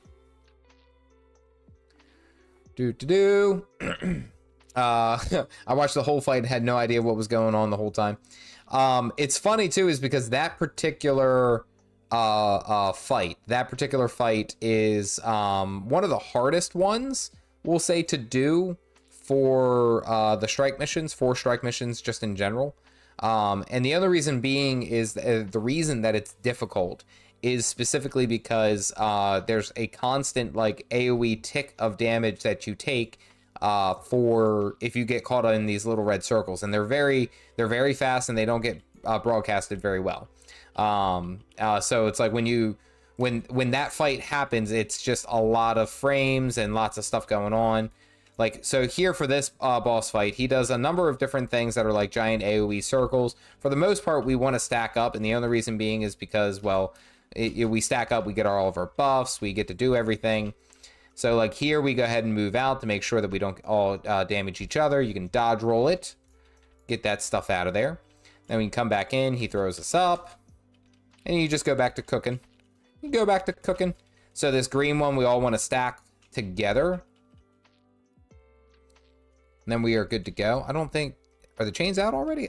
I watched the whole fight and had no idea what was going on the whole time. It's funny too, is because that particular fight is one of the hardest ones, we'll say, to do for the strike missions, 4 strike missions just in general. And the other reason being is the reason that it's difficult is specifically because there's a constant like AoE tick of damage that you take for if you get caught in these little red circles, and they're very fast and they don't get broadcasted very well. So it's like when that fight happens, it's just a lot of frames and lots of stuff going on. Like, so here for this boss fight, he does a number of different things that are like giant AoE circles. For the most part, we want to stack up, and the only reason being is because, well, we stack up, we get all of our buffs, we get to do everything. So like here, we go ahead and move out to make sure that we don't all damage each other. You can dodge roll it, get that stuff out of there. Then we can come back in, he throws us up, and you just go back to cooking. You go back to cooking. So this green one, we all want to stack together. And then we are good to go. I don't think, are the chains out already?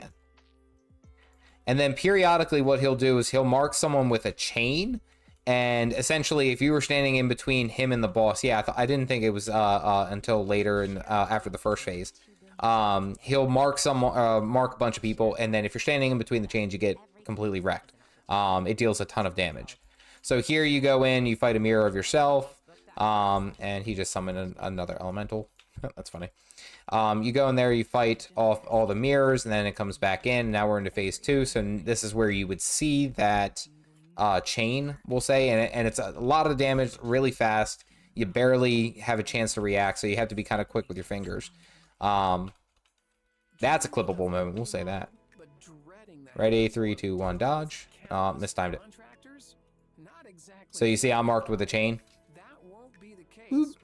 And then periodically what he'll do is he'll mark someone with a chain. And essentially, if you were standing in between him and the boss, yeah, I didn't think it was until later and after the first phase. he'll mark mark a bunch of people, and then if you're standing in between the chains, you get completely wrecked. It deals a ton of damage. So here you go in, you fight a mirror of yourself, and he just summoned another elemental. That's funny. You go in there, you fight off all the mirrors, and then it comes back in. Now we're into phase 2, so this is where you would see that chain, we'll say, and it's a lot of damage really fast. You barely have a chance to react, so you have to be kind of quick with your fingers. That's a clippable moment, we'll say that. Ready, 3, 2, 1, dodge. Mistimed it. So you see I'm marked with a chain. Boop.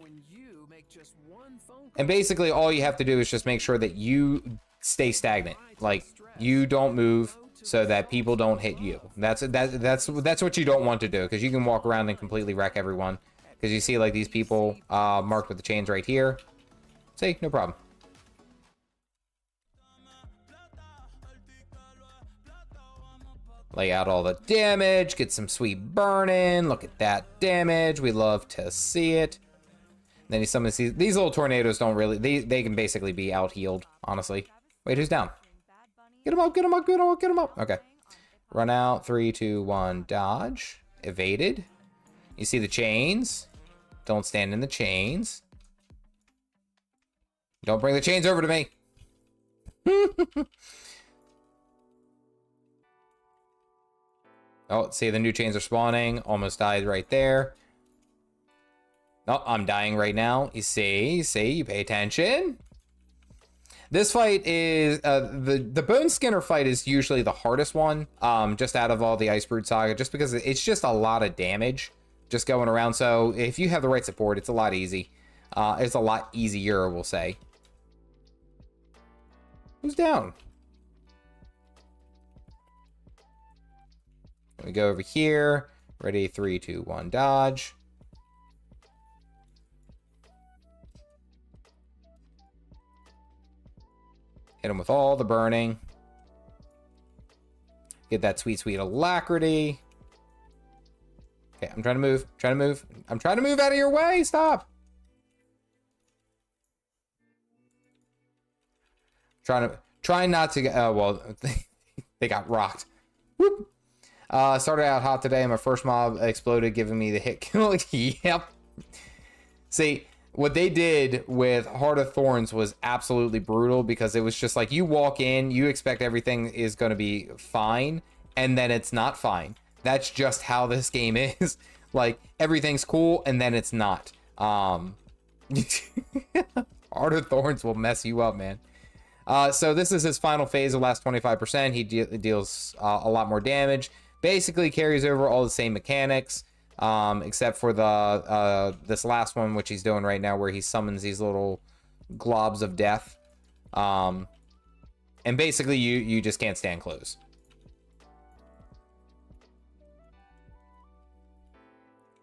And basically all you have to do is just make sure that you stay stagnant. Like, you don't move so that people don't hit you. That's what you don't want to do, because you can walk around and completely wreck everyone. Because you see, like, these people marked with the chains right here. See, no problem. Lay out all the damage, get some sweet burn-in. Look at that damage. We love to see it. Then he summons these little tornadoes. Don't really, they can basically be out healed, honestly. Wait, who's down? Get him up, get him up, get him up, get him up. Okay. Run out, 3, 2, 1, dodge. Evaded. You see the chains. Don't stand in the chains. Don't bring the chains over to me. Oh, see, the new chains are spawning. Almost died right there. Oh, I'm dying right now. You see, you pay attention. This fight is, the Bone Skinner fight is usually the hardest one, just out of all the Ice Brewed Saga, just because it's just a lot of damage just going around. So if you have the right support, it's a lot easy. It's a lot easier, we'll say. Who's down? We go over here. Ready, 3, 2, 1, dodge. Hit him with all the burning. Get that sweet, sweet alacrity. Okay, I'm trying to move. I'm trying to move out of your way. Stop. Trying not to get. Well, they got rocked. Whoop. Started out hot today. My first mob exploded, giving me the hit kill. Yep. See, what they did with Heart of Thorns was absolutely brutal, because it was just like, you walk in, you expect everything is going to be fine, and then it's not fine. That's just how this game is. Like, everything's cool, and then it's not. Heart of Thorns will mess you up, man. So this is his final phase, the last 25%. He deals a lot more damage. Basically carries over all the same mechanics, except for the this last one, which he's doing right now, where he summons these little globs of death. And basically you just can't stand close.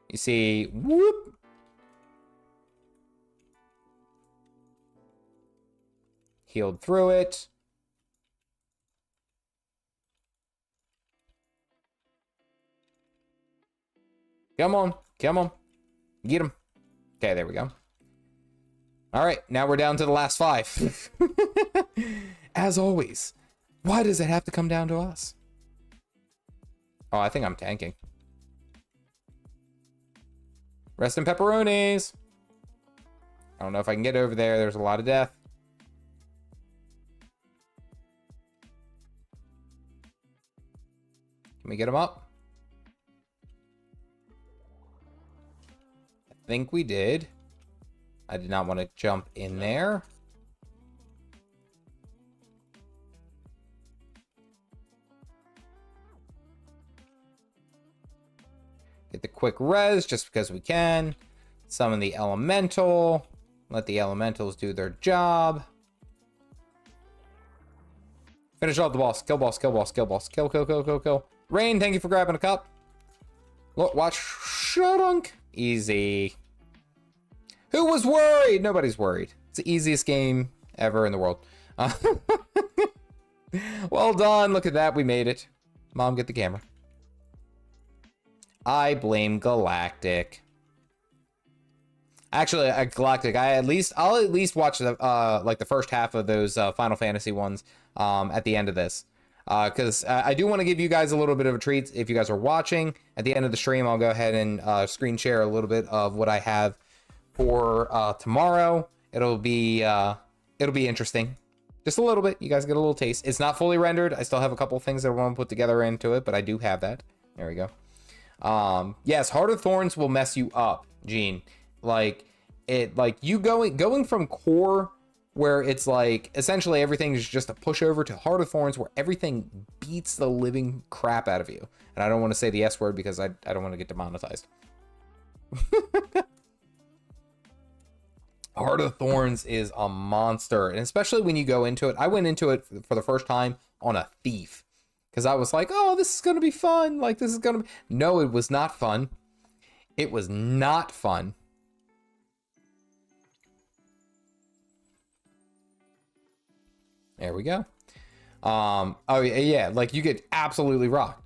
You see, whoop. Healed through it. Come on, come on. Get him. Okay, there we go. All right, now we're down to the last 5. As always, why does it have to come down to us? Oh, I think I'm tanking. Rest in pepperonis. I don't know if I can get over there. There's a lot of death. Can we get him up? I think we did. I did not want to jump in there. Get the quick res just because we can. Summon the elemental. Let the elementals do their job. Finish off the boss. Kill boss, kill boss, kill boss. Kill, kill, kill, kill, kill. Rain, thank you for grabbing a cup. Look, watch. Shudunk. Easy. Who was worried? Nobody's worried. It's the easiest game ever in the world. Well done. Look at that. We made it. Mom, get the camera. I blame Galactic. Actually, Galactic, I'll at least watch the like the first half of those Final Fantasy ones at the end of this. Because I do want to give you guys a little bit of a treat. If you guys are watching, at the end of the stream, I'll go ahead and screen share a little bit of what I have for tomorrow. It'll be interesting. Just a little bit. You guys get a little taste. It's not fully rendered. I still have a couple things that I want to put together into it, but I do have that. There we go. Yes, Heart of Thorns will mess you up, Gene. Like you going from core, where it's like essentially everything is just a pushover, to Heart of Thorns where everything beats the living crap out of you. And I don't want to say the S word because I don't want to get demonetized. Heart of Thorns is a monster, and especially when you go into it. I went into it for the first time on a thief because I was like, oh, this is gonna be fun. Like, this is gonna be... No, it was not fun. It was not fun. There we go. Oh yeah, like you get absolutely rocked.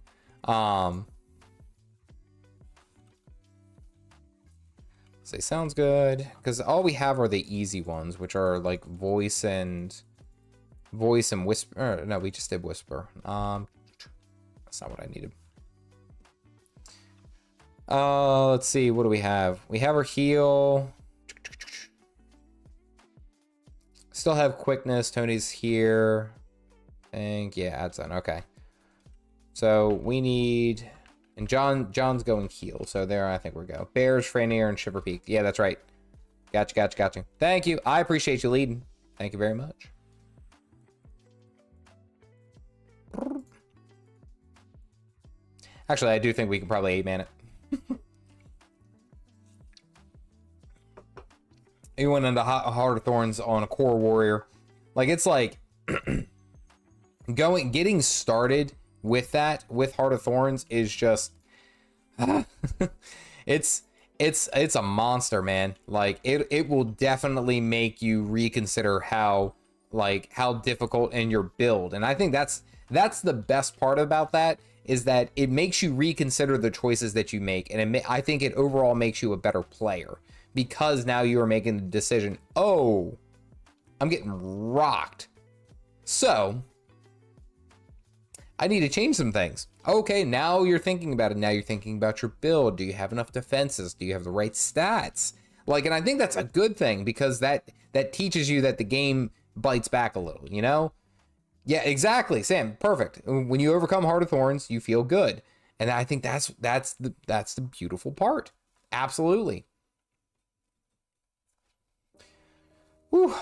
Say sounds good, because all we have are the easy ones, which are like voice and whisper. No, we just did whisper. That's not what I needed. Let's see, what do we have? We have our heal. Still have quickness. Tony's here. I think, yeah, adds on. Okay. So we need, and John's going heal. So there, I think we're go. Bears, Franier, and Shiver Peak. Yeah, that's right. Gotcha. Thank you. I appreciate you leading. Thank you very much. Actually, I do think we can probably 8-man it. You went into Heart of Thorns on a core warrior. Like, it's like getting started with that, with Heart of Thorns, is just it's a monster, man. Like, it will definitely make you reconsider how difficult in your build. And I think that's the best part about that, is that it makes you reconsider the choices that you make, and I think it overall makes you a better player, because now you are making the decision, oh, I'm getting rocked, so I need to change some things. Okay, now you're thinking about it. Now you're thinking about your build. Do you have enough defenses? Do you have the right stats? Like, and I think that's a good thing, because that teaches you that the game bites back a little, you know? Yeah, exactly, Sam. Perfect. When you overcome Heart of Thorns, you feel good, and I think that's the beautiful part. Absolutely. Whew.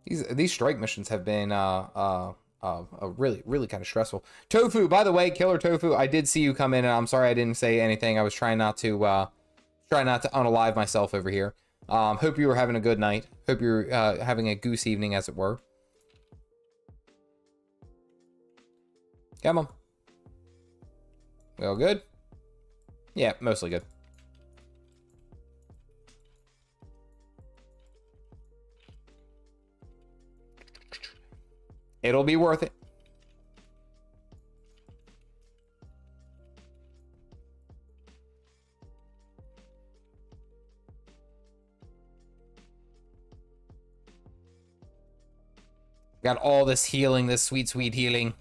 These strike missions have been really kind of stressful. Tofu, by the way, Killer Tofu, I did see you come in, and I'm sorry I didn't say anything. I was trying not to unalive myself over here. Hope you were having a good night. Hope you're having a goose evening, as it were. Come on. We all good? Yeah, mostly good. It'll be worth it. Got all this healing, this sweet healing.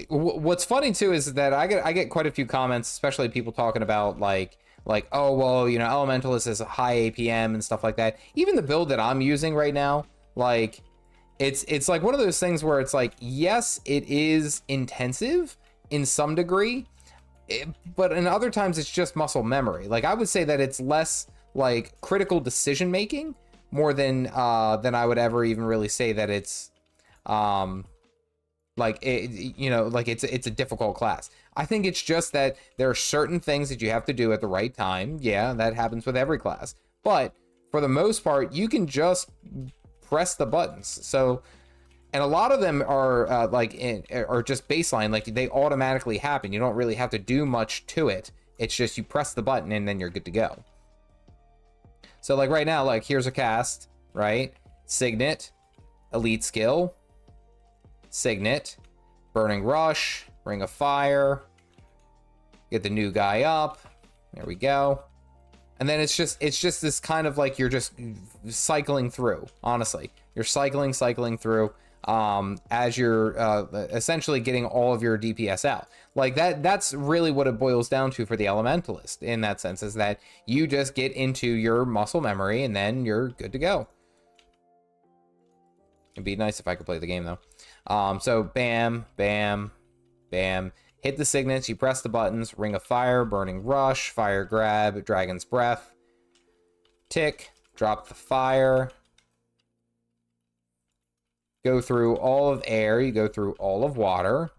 What's funny too is that I get quite a few comments, especially people talking about like, oh, well, you know, Elementalist is a high APM and stuff like that. Even the build that I'm using right now, like, it's like one of those things where it's like, yes, it is intensive in some degree, but in other times it's just muscle memory. Like, I would say that it's less like critical decision making more than I would ever even really say that it's like it, you know, like it's a difficult class. I think it's just that there are certain things that you have to do at the right time. Yeah, that happens with every class, but for the most part, you can just press the buttons. So, and a lot of them are are just baseline, like they automatically happen. You don't really have to do much to it. It's just you press the button and then you're good to go. So like right now, like here's a cast, right? Signet, elite skill, Signet, Burning Rush, Ring of Fire. Get the new guy up. There we go. And then it's just this kind of like you're just cycling through, honestly. You're cycling through as you're essentially getting all of your DPS out. Like that's really what it boils down to for the Elementalist in that sense, is that you just get into your muscle memory and then you're good to go. It'd be nice if I could play the game though. So bam, bam, bam. Hit the signets, you press the buttons, Ring of Fire, Burning Rush, Fire Grab, Dragon's Breath. Tick, drop the fire. Go through all of air, you go through all of water,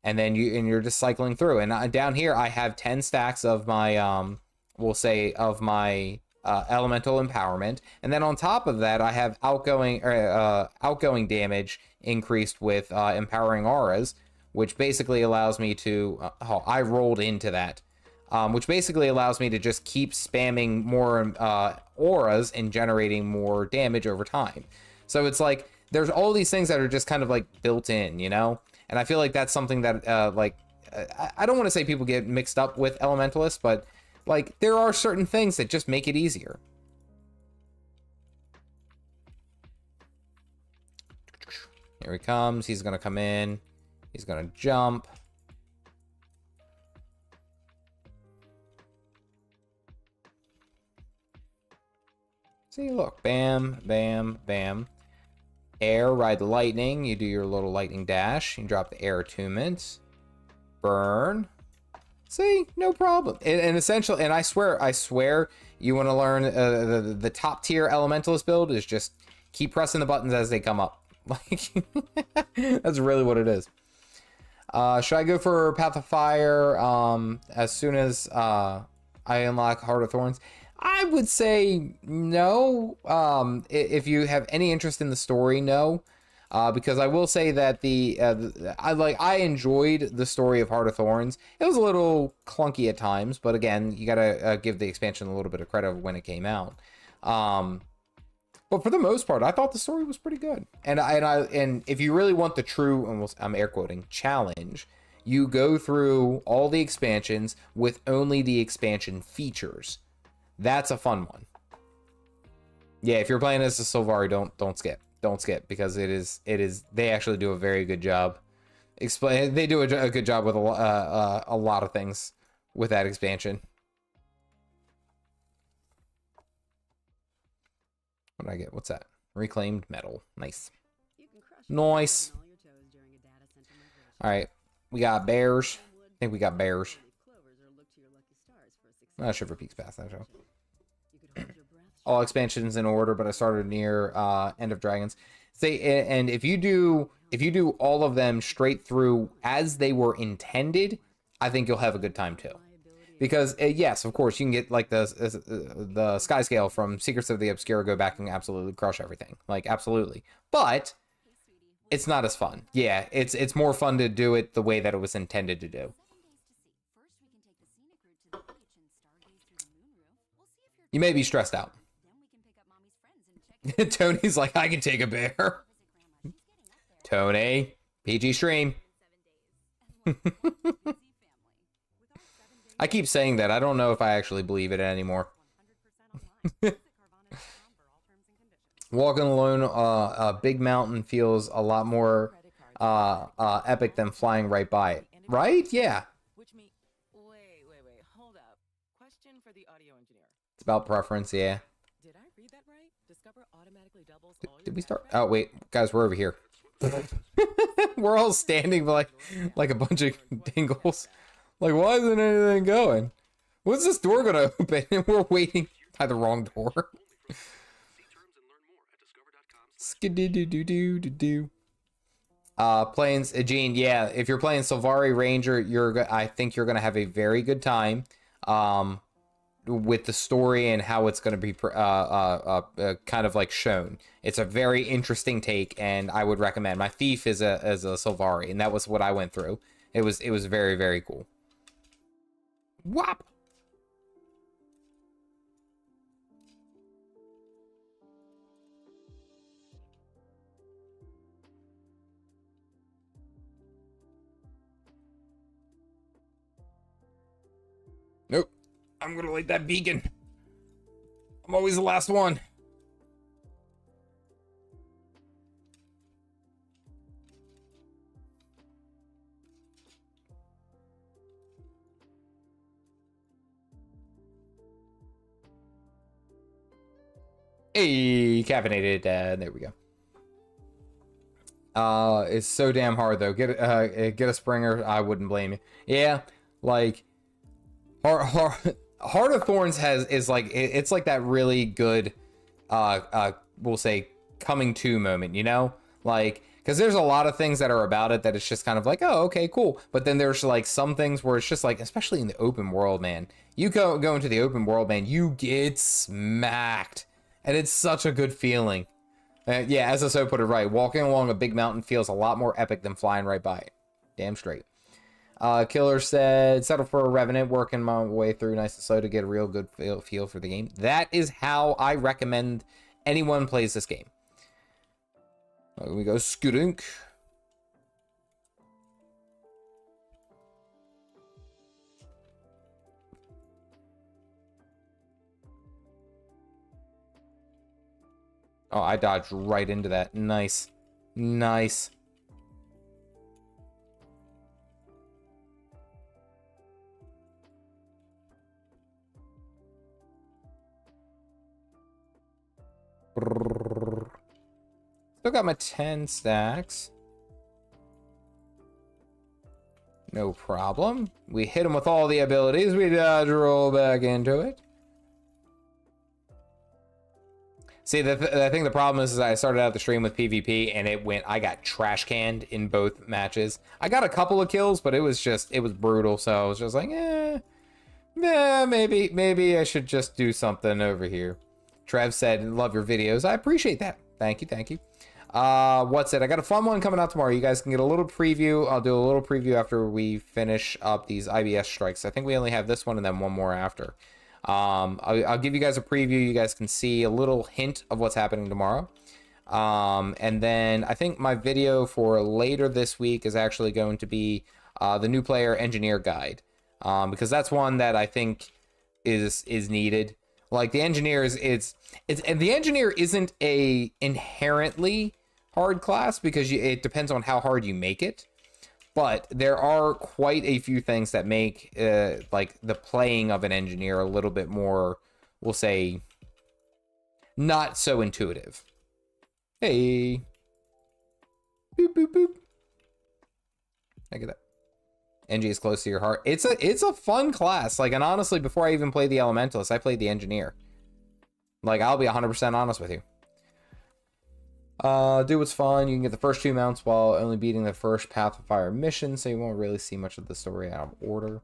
and then you're just cycling through. And down here I have 10 stacks of my we'll say of my elemental empowerment, and then on top of that I have outgoing damage increased with empowering auras, which basically allows me to I rolled into that, which basically allows me to just keep spamming more auras and generating more damage over time. So it's like there's all these things that are just kind of like built in, you know? And I feel like that's something that I don't want to say people get mixed up with Elementalists, but like there are certain things that just make it easier. Here he comes. He's going to come in. He's going to jump. See, look. Bam, bam, bam. Air, ride the lightning. You do your little lightning dash. You drop the air attunement. Burn. See, no problem. And essentially, and I swear, you want to learn the top tier Elementalist build is just keep pressing the buttons as they come up. Like, that's really what it is. Should I go for Path of Fire as soon as I unlock Heart of Thorns? I would say no. If you have any interest in the story, no. Because I will say that I enjoyed the story of Heart of Thorns. It was a little clunky at times, but again, you gotta give the expansion a little bit of credit when it came out. But for the most part, I thought the story was pretty good. And if you really want the true, almost I'm air quoting, challenge, you go through all the expansions with only the expansion features. That's a fun one. Yeah, if you're playing as a Sylvari, don't skip. Don't skip, because it is they actually do a very good job. They do a good job with a lot of things with that expansion. What did I get? What's that? Reclaimed metal. Nice. Nice. All right. We got bears. I think we got bears. Shiver Peaks Pass. That show. All expansions in order, but I started near End of Dragons. And if you do all of them straight through as they were intended, I think you'll have a good time too. Because yes, of course, you can get like the sky scale from Secrets of the Obscure, go back and absolutely crush everything, like absolutely. But it's not as fun. Yeah, it's more fun to do it the way that it was intended to do. You may be stressed out. Tony's like, I can take a bear. Tony, PG stream. I keep saying that. I don't know if I actually believe it anymore. Walking alone a big mountain feels a lot more epic than flying right by it. Right? Yeah. Wait, hold up. Question for the audio engineer. It's about preference, yeah. Did I read that right? Discover automatically doubles all Did we start? Oh, wait. Guys, we're over here. We're all standing like a bunch of dingles. Like, why isn't anything going? When's this door gonna open? And we're waiting by the wrong door. Skidoo-doo-doo-doo-doo. Playing Gene, yeah. If you're playing Sylvari Ranger, I think you're gonna have a very good time. With the story and how it's going to be kind of like shown. It's a very interesting take, and I would recommend. My thief is a Sylvari, and that was what I went through. It was very, very cool. Whop! I'm gonna light that beacon. I'm always the last one. Hey, Caffeinated Dad. There we go. It's so damn hard though. Get a Springer. I wouldn't blame you. Yeah, like Heart of Thorns is like it's like that really good we'll say coming to moment, you know, like because there's a lot of things that are about it that it's just kind of like, oh, okay, cool, but then there's like some things where it's just like, especially in the open world, man, you go into the open world, man, you get smacked. And it's such a good feeling. Yeah, as SO put it right, walking along a big mountain feels a lot more epic than flying right by it. Damn straight. Killer said, settle for a revenant, working my way through nice and slow to get a real good feel for the game. That is how I recommend anyone plays this game. Here we go, Skudunk. Oh, I dodged right into that. Nice. Nice. Still got my 10 stacks. No problem. We hit him with all the abilities. We dodge roll back into it. See, I think the problem is I started out the stream with PvP and I got trash canned in both matches. I got a couple of kills, but it was brutal. So I was just like, maybe I should just do something over here. Trev said, love your videos. I appreciate that. Thank you. What's it? I got a fun one coming out tomorrow. You guys can get a little preview. I'll do a little preview after we finish up these IBS strikes. I think we only have this one and then one more after. I'll give you guys a preview. You guys can see a little hint of what's happening tomorrow. And then I think my video for later this week is actually going to be the new player engineer guide, because that's one that I think is needed. Like the engineer and the engineer isn't a inherently hard class because it depends on how hard you make it. But there are quite a few things that make like the playing of an engineer a little bit more, we'll say, not so intuitive. Hey. Boop, boop, boop. Look at that. NG is close to your heart. It's a fun class. Like, and honestly, before I even played the Elementalist, I played the Engineer. Like, I'll be 100% honest with you. Do what's fun. You can get the first 2 mounts while only beating the first Path of Fire mission, so you won't really see much of the story out of order.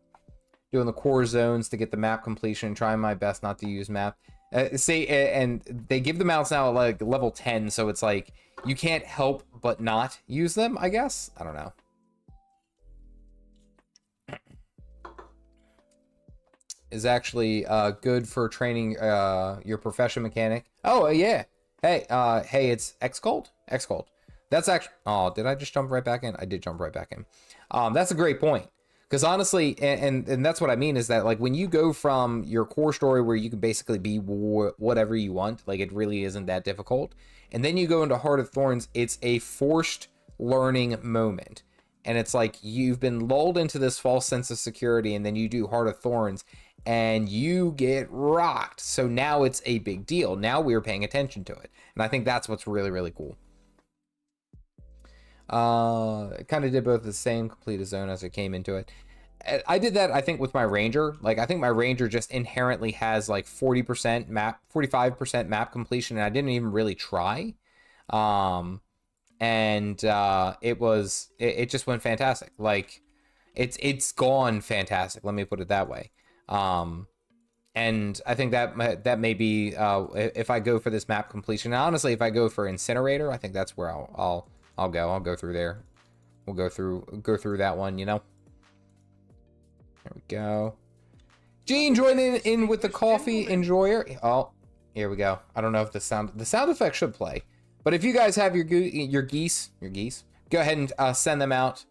Doing the core zones to get the map completion. Trying my best not to use map. And they give the mounts now at like level 10, so it's like you can't help but not use them, I guess. I don't know. Is actually good for training your profession mechanic. Oh, yeah. Hey, it's X-Cold? X-Cold. That's actually... Oh, did I just jump right back in? I did jump right back in. That's a great point. Because honestly, and that's what I mean, is that like when you go from your core story where you can basically be whatever you want, like it really isn't that difficult, and then you go into Heart of Thorns, it's a forced learning moment. And it's like you've been lulled into this false sense of security, and then you do Heart of Thorns, and you get rocked. So now it's a big deal. Now we're paying attention to it. And I think that's what's really, really cool. Kind of did both the same, complete a zone as I came into it. I did that, I think, with my Ranger. Like, I think my Ranger just inherently has like 40% map, 45% map completion, and I didn't even really try. It just went fantastic. Like, it's gone fantastic. Let me put it that way. And I think that may be if I go for this map completion. Now, honestly, if I go for Incinerator, I think that's where I'll go. I'll go through there. We'll go through that one, you know. There we go. Gene joining in with the coffee enjoyer. Oh, here we go. I don't know if the sound effect should play, but if you guys have your geese, go ahead and send them out.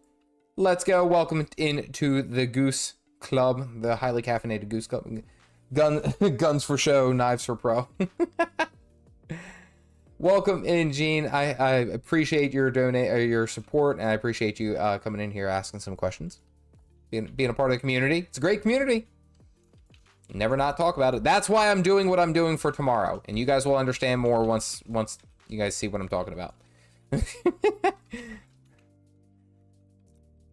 Let's go. Welcome into the Goose Club, the highly caffeinated Goose Club. Guns for show, knives for pro. Welcome in, Gene. I appreciate your your support, and I appreciate you coming in here asking some questions, being a part of the community. It's a great community. Never not talk about it. That's why I'm doing what I'm doing for tomorrow, and you guys will understand more once you guys see what I'm talking about.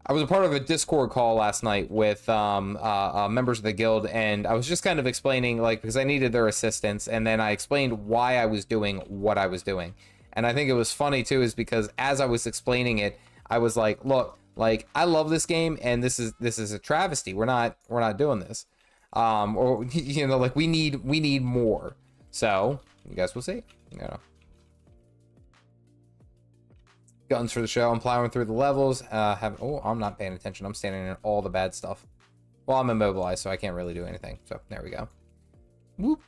I was a part of a Discord call last night with members of the guild, and I was just kind of explaining, like, because I needed their assistance, and then I explained why I was doing what I was doing. And I think it was funny too, is because as I was explaining it, I was like, look, like, I love this game, and this is a travesty. We're not doing this. Or, you know, like, we need more. So you guys will see, you know. Guns for the show. I'm plowing through the levels. Oh, I'm not paying attention. I'm standing in all the bad stuff. Well, I'm immobilized, so I can't really do anything. So there we go. Whoop.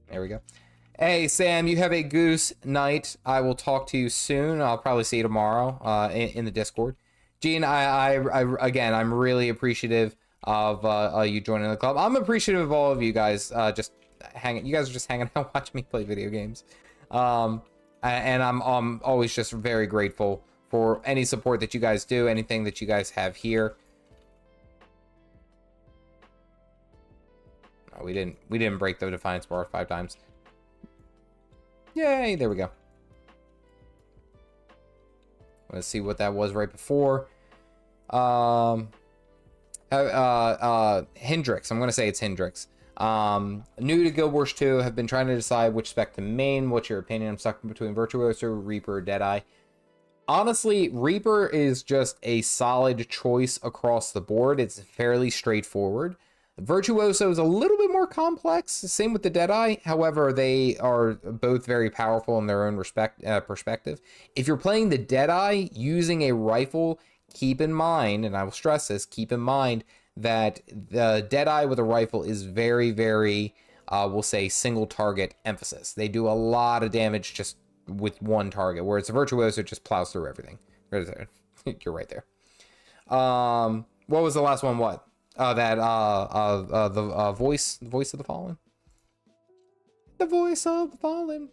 There we go. Hey, Sam, you have a goose night. I will talk to you soon. I'll probably see you tomorrow in the Discord. Gene, again, I'm really appreciative of you joining the club. I'm appreciative of all of you guys just hanging. You guys are just hanging out watching me play video games. And I'm always just very grateful for any support that you guys do, anything that you guys have here. Oh, we didn't break the Defiance bar 5 times. Yay, there we go. Let's see what that was right before. Hendrix. I'm gonna say it's Hendrix. New to Guild Wars 2, have been trying to decide which spec to main. What's your opinion? I'm stuck between Virtuoso, Reaper, Deadeye. Honestly, Reaper is just a solid choice across the board. It's fairly straightforward. Virtuoso is a little bit more complex, same with the Deadeye. However, they are both very powerful in their own perspective. If you're playing the Deadeye using a rifle, keep in mind, and I will stress this, keep in mind that the Deadeye with a rifle is very, very, we'll say, single target emphasis. They do a lot of damage just with one target, whereas a Virtuoso just plows through everything. You're right there. What was the last one? What? The voice of the fallen. The voice of the fallen.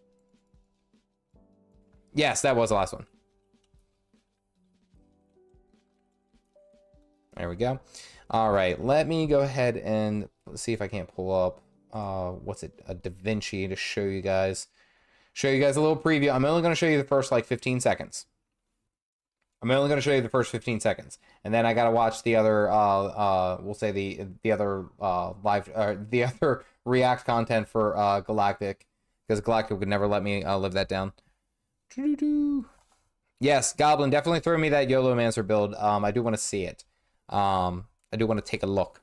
Yes, that was the last one. There we go. All right, let me go ahead and see if I can't pull up what's it, a DaVinci to show you guys a little preview. I'm only going to show you the first like 15 seconds. I'm only going to show you the first 15 seconds, and then I got to watch the other, we'll say the other the other React content for Galactic, because Galactic would never let me live that down. Yes, Goblin, definitely throw me that YOLOmancer build. I do want to see it. I do want to take a look.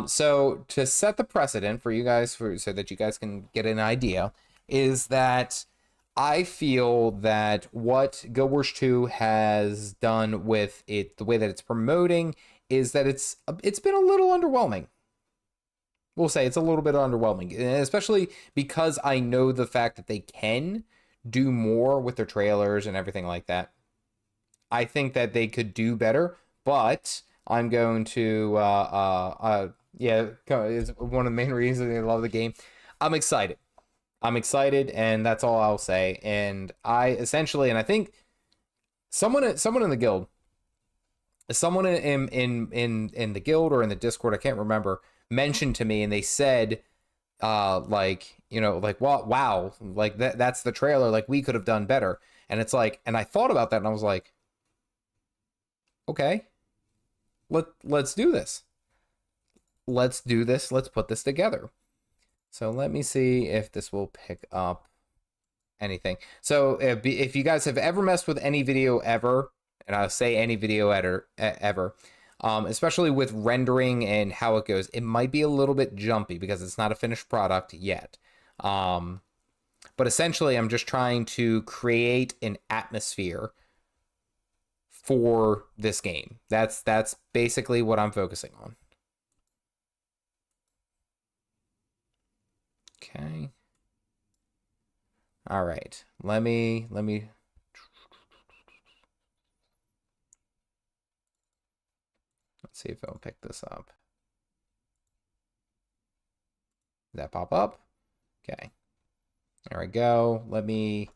So to set the precedent for you guys, so that you guys can get an idea, is that I feel that what Guild Wars 2 has done with it, the way that it's promoting, is that it's been a little underwhelming. We'll say it's a little bit underwhelming, especially because I know the fact that they can do more with their trailers and everything like that. I think that they could do better, but I'm going to, yeah, it's one of the main reasons I love the game. I'm excited, and that's all I'll say. And I essentially, and I think someone in the guild, someone in the guild or in the Discord, I can't remember, mentioned to me, and they said, like, you know, like, wow, like that's the trailer, like we could have done better. And it's like, and I thought about that, and I was like, okay, let's do this. Let's do this. Let's put this together. So let me see if this will pick up anything. So if you guys have ever messed with any video ever, and I'll say any video ever, especially with rendering and how it goes, it might be a little bit jumpy because it's not a finished product yet. But essentially, I'm just trying to create an atmosphere for this game. That's basically what I'm focusing on. Okay. All right. Let me. Let's see if it'll pick this up. Did that pop up? Okay. There we go. Let me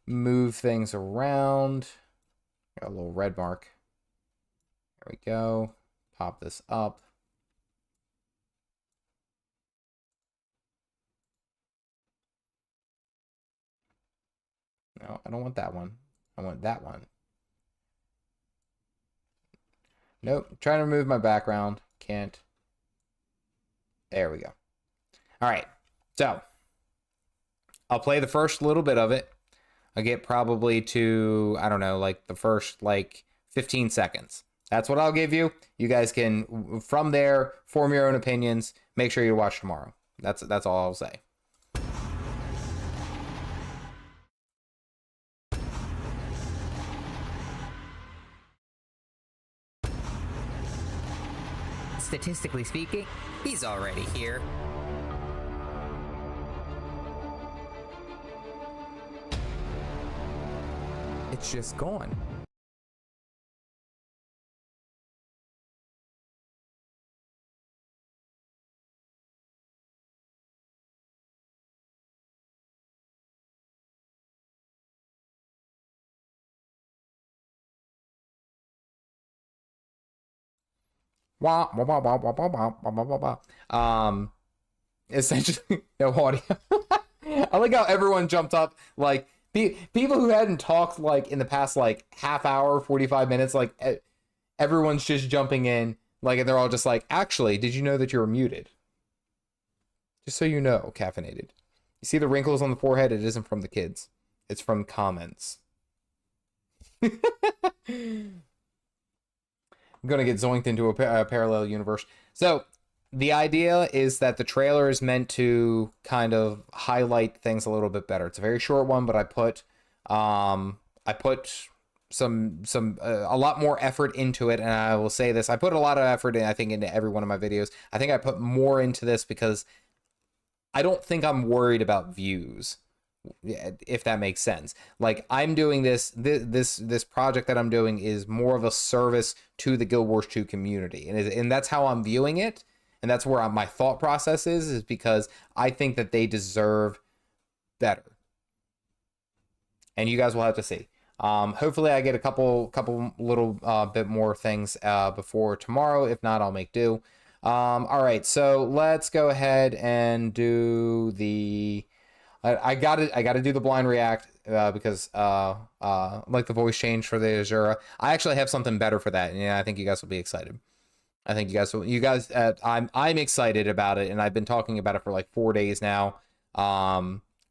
move things around. Got a little red mark. There we go. Pop this up. No, I don't want that one. I want that one. Nope. Trying to remove my background. Can't. There we go. All right. So I'll play the first little bit of it. I'll get probably to, I don't know, like the first like 15 seconds. That's what I'll give you. You guys can, from there, form your own opinions. Make sure you watch tomorrow. That's all I'll say. Statistically speaking, he's already here. It's just gone. Essentially no audio. I like how everyone jumped up, like people who hadn't talked like in the past like half hour, 45 minutes, like everyone's just jumping in, like, and they're all just like, actually, did you know that you're muted? Just so you know, Caffeinated. You see the wrinkles on the forehead? It isn't from the kids. It's from comments. I'm going to get zoinked into a parallel universe. So the idea is that the trailer is meant to kind of highlight things a little bit better. It's a very short one, but I put a lot more effort into it. And I will say this, I put a lot of effort in, I think, into every one of my videos. I think I put more into this because I don't think I'm worried about views, if that makes sense. Like, I'm doing this project that I'm doing is more of a service to the Guild Wars 2 community, and that's how I'm viewing it, and that's where my thought process is because I think that they deserve better, and you guys will have to see. Hopefully I get a couple little bit more things before tomorrow. If not, I'll make do. All right, so let's go ahead and do the I gotta do the blind react because like the voice change for the Azura. I actually have something better for that, and yeah, I think you guys will be excited. I think you guys I'm excited about it, and I've been talking about it for like 4 days now.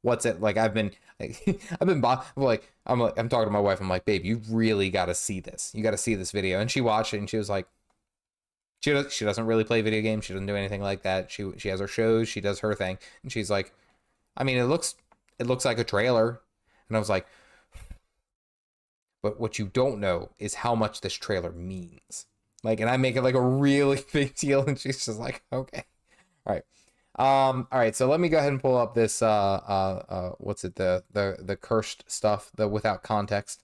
What's it like? I'm talking to my wife. I'm like, babe, you really got to see this. You got to see this video. And she watched it, and she was like, she doesn't really play video games. She doesn't do anything like that. She has her shows. She does her thing, and she's like, I mean, it looks like a trailer. And I was like, but what you don't know is how much this trailer means. Like, and I make it like a really big deal, and she's just like, okay, all right. All right, so let me go ahead and pull up this what's it, the cursed stuff, the without context.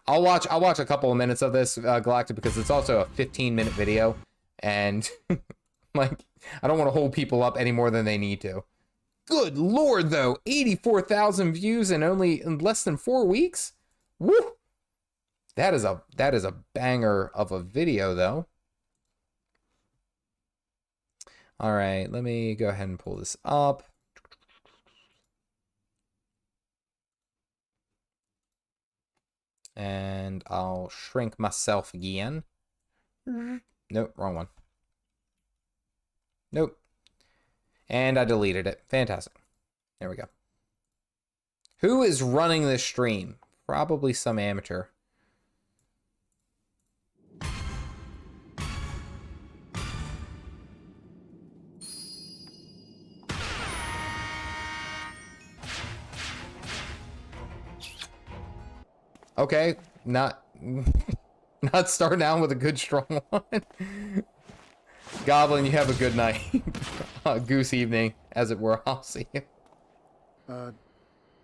I'll watch a couple of minutes of this Galactic, because it's also a 15-minute video, and like, I don't want to hold people up any more than they need to. Good lord, though, 84,000 views in less than 4 weeks. Woo! That is a banger of a video, though. All right, let me go ahead and pull this up. And I'll shrink myself again. Nope, wrong one. Nope. And I deleted it. Fantastic. There we go. Who is running this stream? Probably some amateur. Okay, not starting out with a good strong one. Goblin, you have a good night. Goose evening, as it were. I'll see you.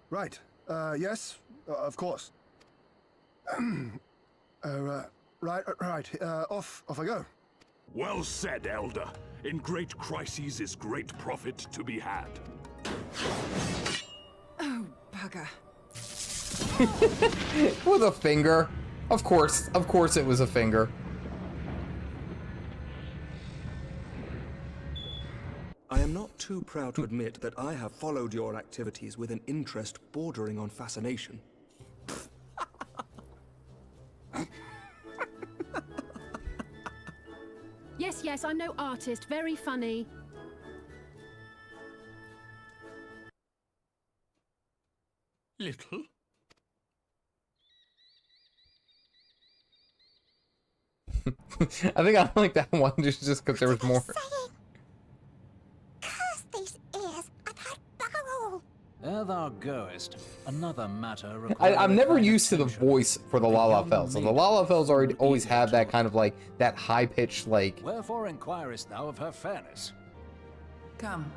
Right. Yes, of course. Right. Off I go. Well said, Elder. In great crises is great profit to be had. Oh, bugger. With a finger. Of course it was a finger. I am not too proud to admit that I have followed your activities with an interest bordering on fascination. Yes, I'm no artist. Very funny. Little? I think I don't like that one just because there was more. Curse these ears! I've had bugger all! There thou goest. Another matter. I'm never used to the voice for the Lalafels. So the Lalafels always have that kind of like that high pitched like. Wherefore inquirest thou of her fairness? Come.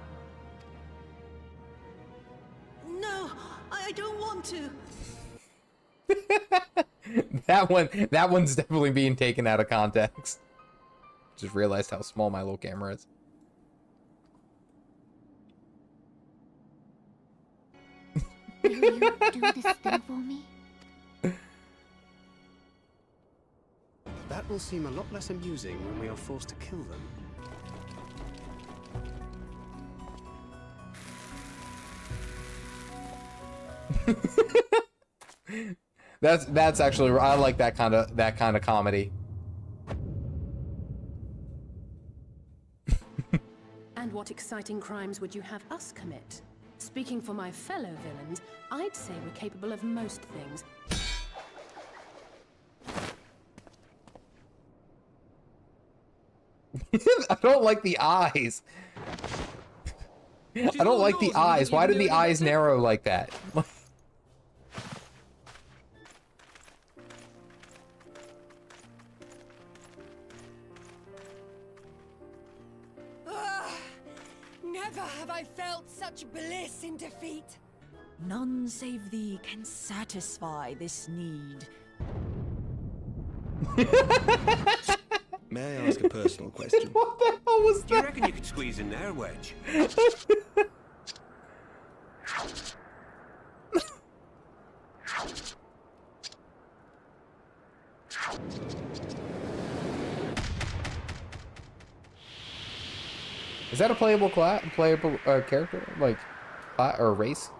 No, I don't want to. That one's definitely being taken out of context. Just realized how small my little camera is. Will you do this thing for me? That will seem a lot less amusing when we are forced to kill them. That's actually, I like that kind of comedy. And what exciting crimes would you have us commit? Speaking for my fellow villains, I'd say we're capable of most things. I don't like the eyes. I don't like the eyes. Why did the eyes narrow like that? Never have I felt such bliss in defeat. None save thee can satisfy this need. May I ask a personal question? What the hell was that? Do you reckon you could squeeze in there, Wedge? Is that a playable character, like, or race?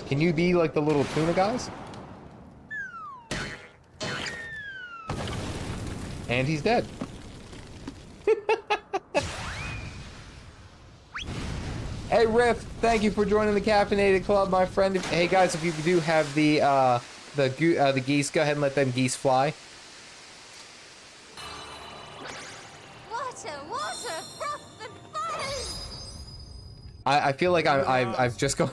Can you be like the little tuna guys? And he's dead. Hey Riff, thank you for joining the Caffeinated Club, my friend. Hey guys, if you do have the geese, go ahead and let them geese fly. Water, froth and fire! I feel like I've just gone.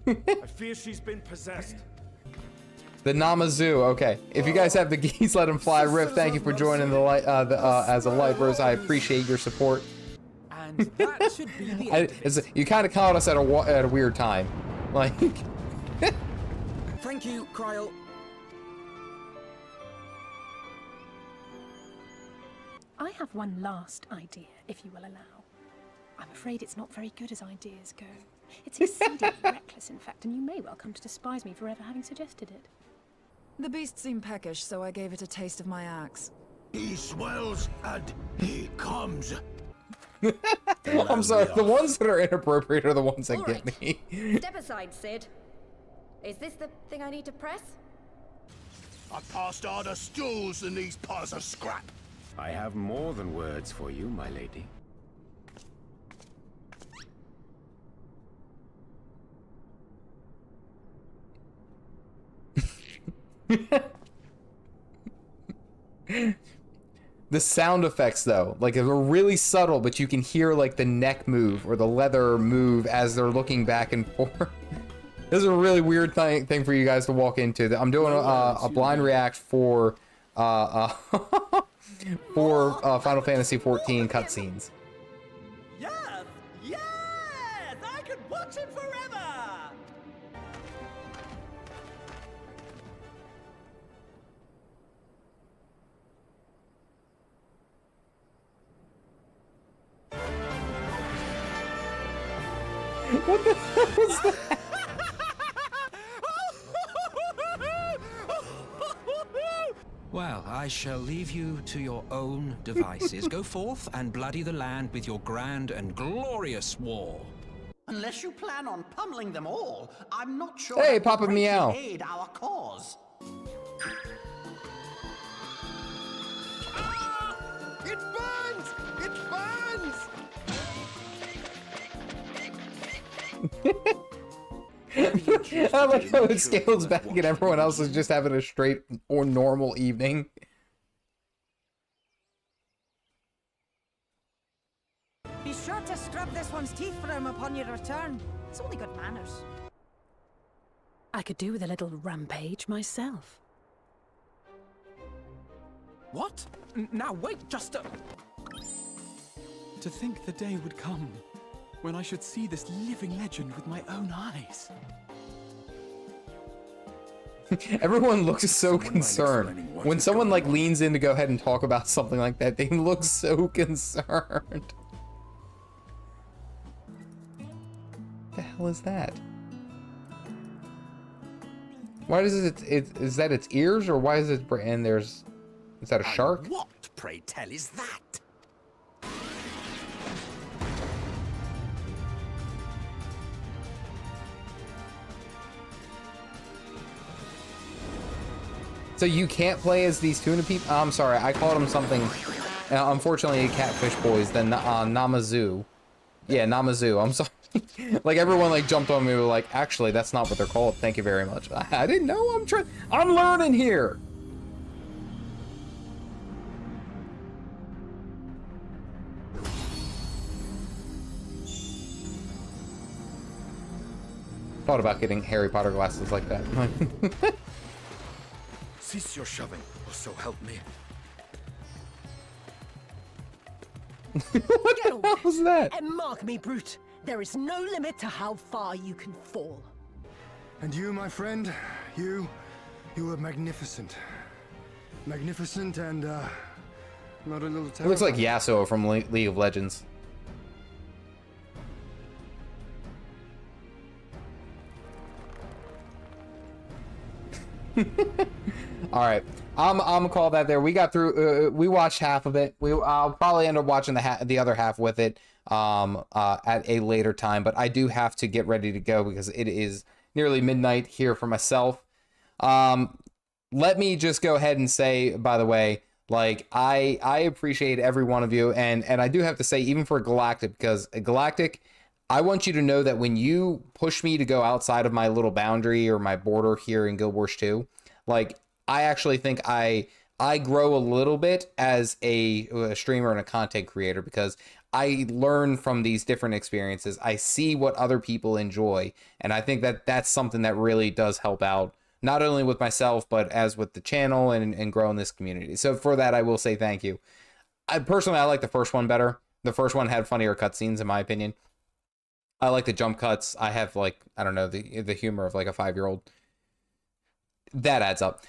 I fear she's been possessed. The Namazoo, okay. If you guys have the geese, let them fly. Riff, thank you for joining the light as a light bros. I appreciate your support. And that should be the end of it. You kind of caught us at a weird time, like. Thank you, Kryl. I have one last idea, if you will allow. I'm afraid it's not very good as ideas go. It's exceedingly reckless, in fact, and you may well come to despise me for ever having suggested it. The beast seemed peckish, so I gave it a taste of my axe. He swells and he comes. I'm sorry, the ones that are inappropriate are the ones that get me. Step aside, Sid. Is this the thing I need to press? I passed harder stools than these piles of scrap. I have more than words for you, my lady. The sound effects though, like they're really subtle, but you can hear like the neck move or the leather move as they're looking back and forth. This is a really weird thing for you guys to walk into. I'm doing a blind react for for Final Fantasy 14 cutscenes. Yes! Yes! I could watch it forever! What the hell was that? Well, I shall leave you to your own devices. Go forth and bloody the land with your grand and glorious war. Unless you plan on pummeling them all, I'm not sure Hey, that will Papa greatly Meow. aid our cause. It burns! It burns! I like how it scales back and everyone else is just having a straight or normal evening. Be sure to scrub this one's teeth for him upon your return. It's only good manners. I could do with a little rampage myself. What? Now wait just a... To think the day would come when I should see this living legend with my own eyes. Everyone looks so concerned. When someone like leans in to go ahead and talk about something like that, they look so concerned. What the hell is that? Why does is that its ears, or why is it, and is that a shark? What, pray tell, is that? So you can't play as these tuna people? I'm sorry, I called them something. Unfortunately, Catfish Boys, the Namazu. Yeah, Namazu. I'm sorry. Like everyone like jumped on me, were like, actually, that's not what they're called. Thank you very much. I didn't know. I'm learning here. Thought about getting Harry Potter glasses like that. Cease your shoving, or so help me. What the hell was that? And mark me, Brute. There is no limit to how far you can fall. And you, my friend, you were magnificent. Magnificent and, not a little It looks like terrifying. Yasuo from League of Legends. All right, I'm gonna call that there. We got through. We watched half of it. I'll probably end up watching the other half with it at a later time. But I do have to get ready to go because it is nearly midnight here for myself. Let me just go ahead and say, by the way, like I appreciate every one of you, and I do have to say, even for Galactic, because Galactic, I want you to know that when you push me to go outside of my little boundary or my border here in Guild Wars 2, like I actually think I grow a little bit as a streamer and a content creator, because I learn from these different experiences. I see what other people enjoy, and I think that that's something that really does help out, not only with myself, but as with the channel and growing this community. So for that, I will say thank you. I like the first one better. The first one had funnier cutscenes, in my opinion. I like the jump cuts. I have, like, I don't know, the humor of like a 5-year-old. That adds up.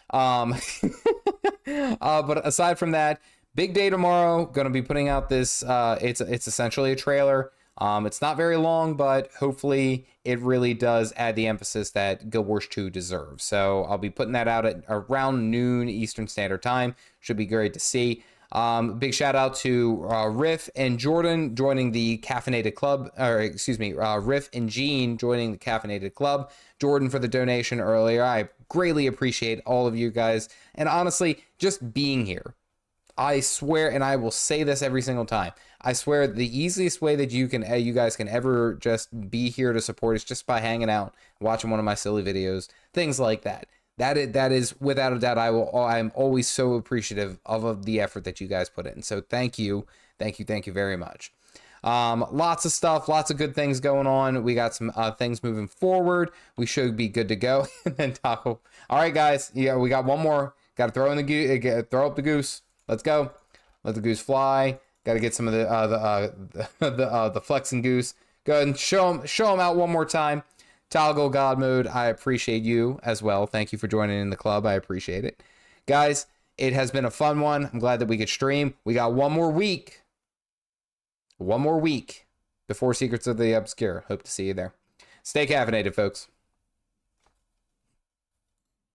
But aside from that, big day tomorrow. Going to be putting out this. It's essentially a trailer. It's not very long, but hopefully it really does add the emphasis that Guild Wars 2 deserves. So I'll be putting that out at around noon Eastern Standard Time. Should be great to see. Big shout out to Riff and Jordan joining the Caffeinated Club, or excuse me, Riff and Gene joining the Caffeinated Club. Jordan for the donation earlier. I greatly appreciate all of you guys, and honestly, just being here. I swear, and I will say this every single time, I swear the easiest way that you guys can ever just be here to support is just by hanging out, watching one of my silly videos, things like that. That is without a doubt, I'm always so appreciative of the effort that you guys put in. So thank you very much. Lots of stuff, lots of good things going on. We got some things moving forward. We should be good to go. And then Taco. All right, guys. Yeah, we got one more Got to throw in the goose. Throw up the goose. Let's go. Let the goose fly. Got to get some of the flexing goose. Go ahead and show them out one more time. Toggle God Mode, I appreciate you as well. Thank you for joining in the club. I appreciate it. Guys, it has been a fun one. I'm glad that we could stream. We got one more week. One more week before Secrets of the Obscure. Hope to see you there. Stay caffeinated, folks.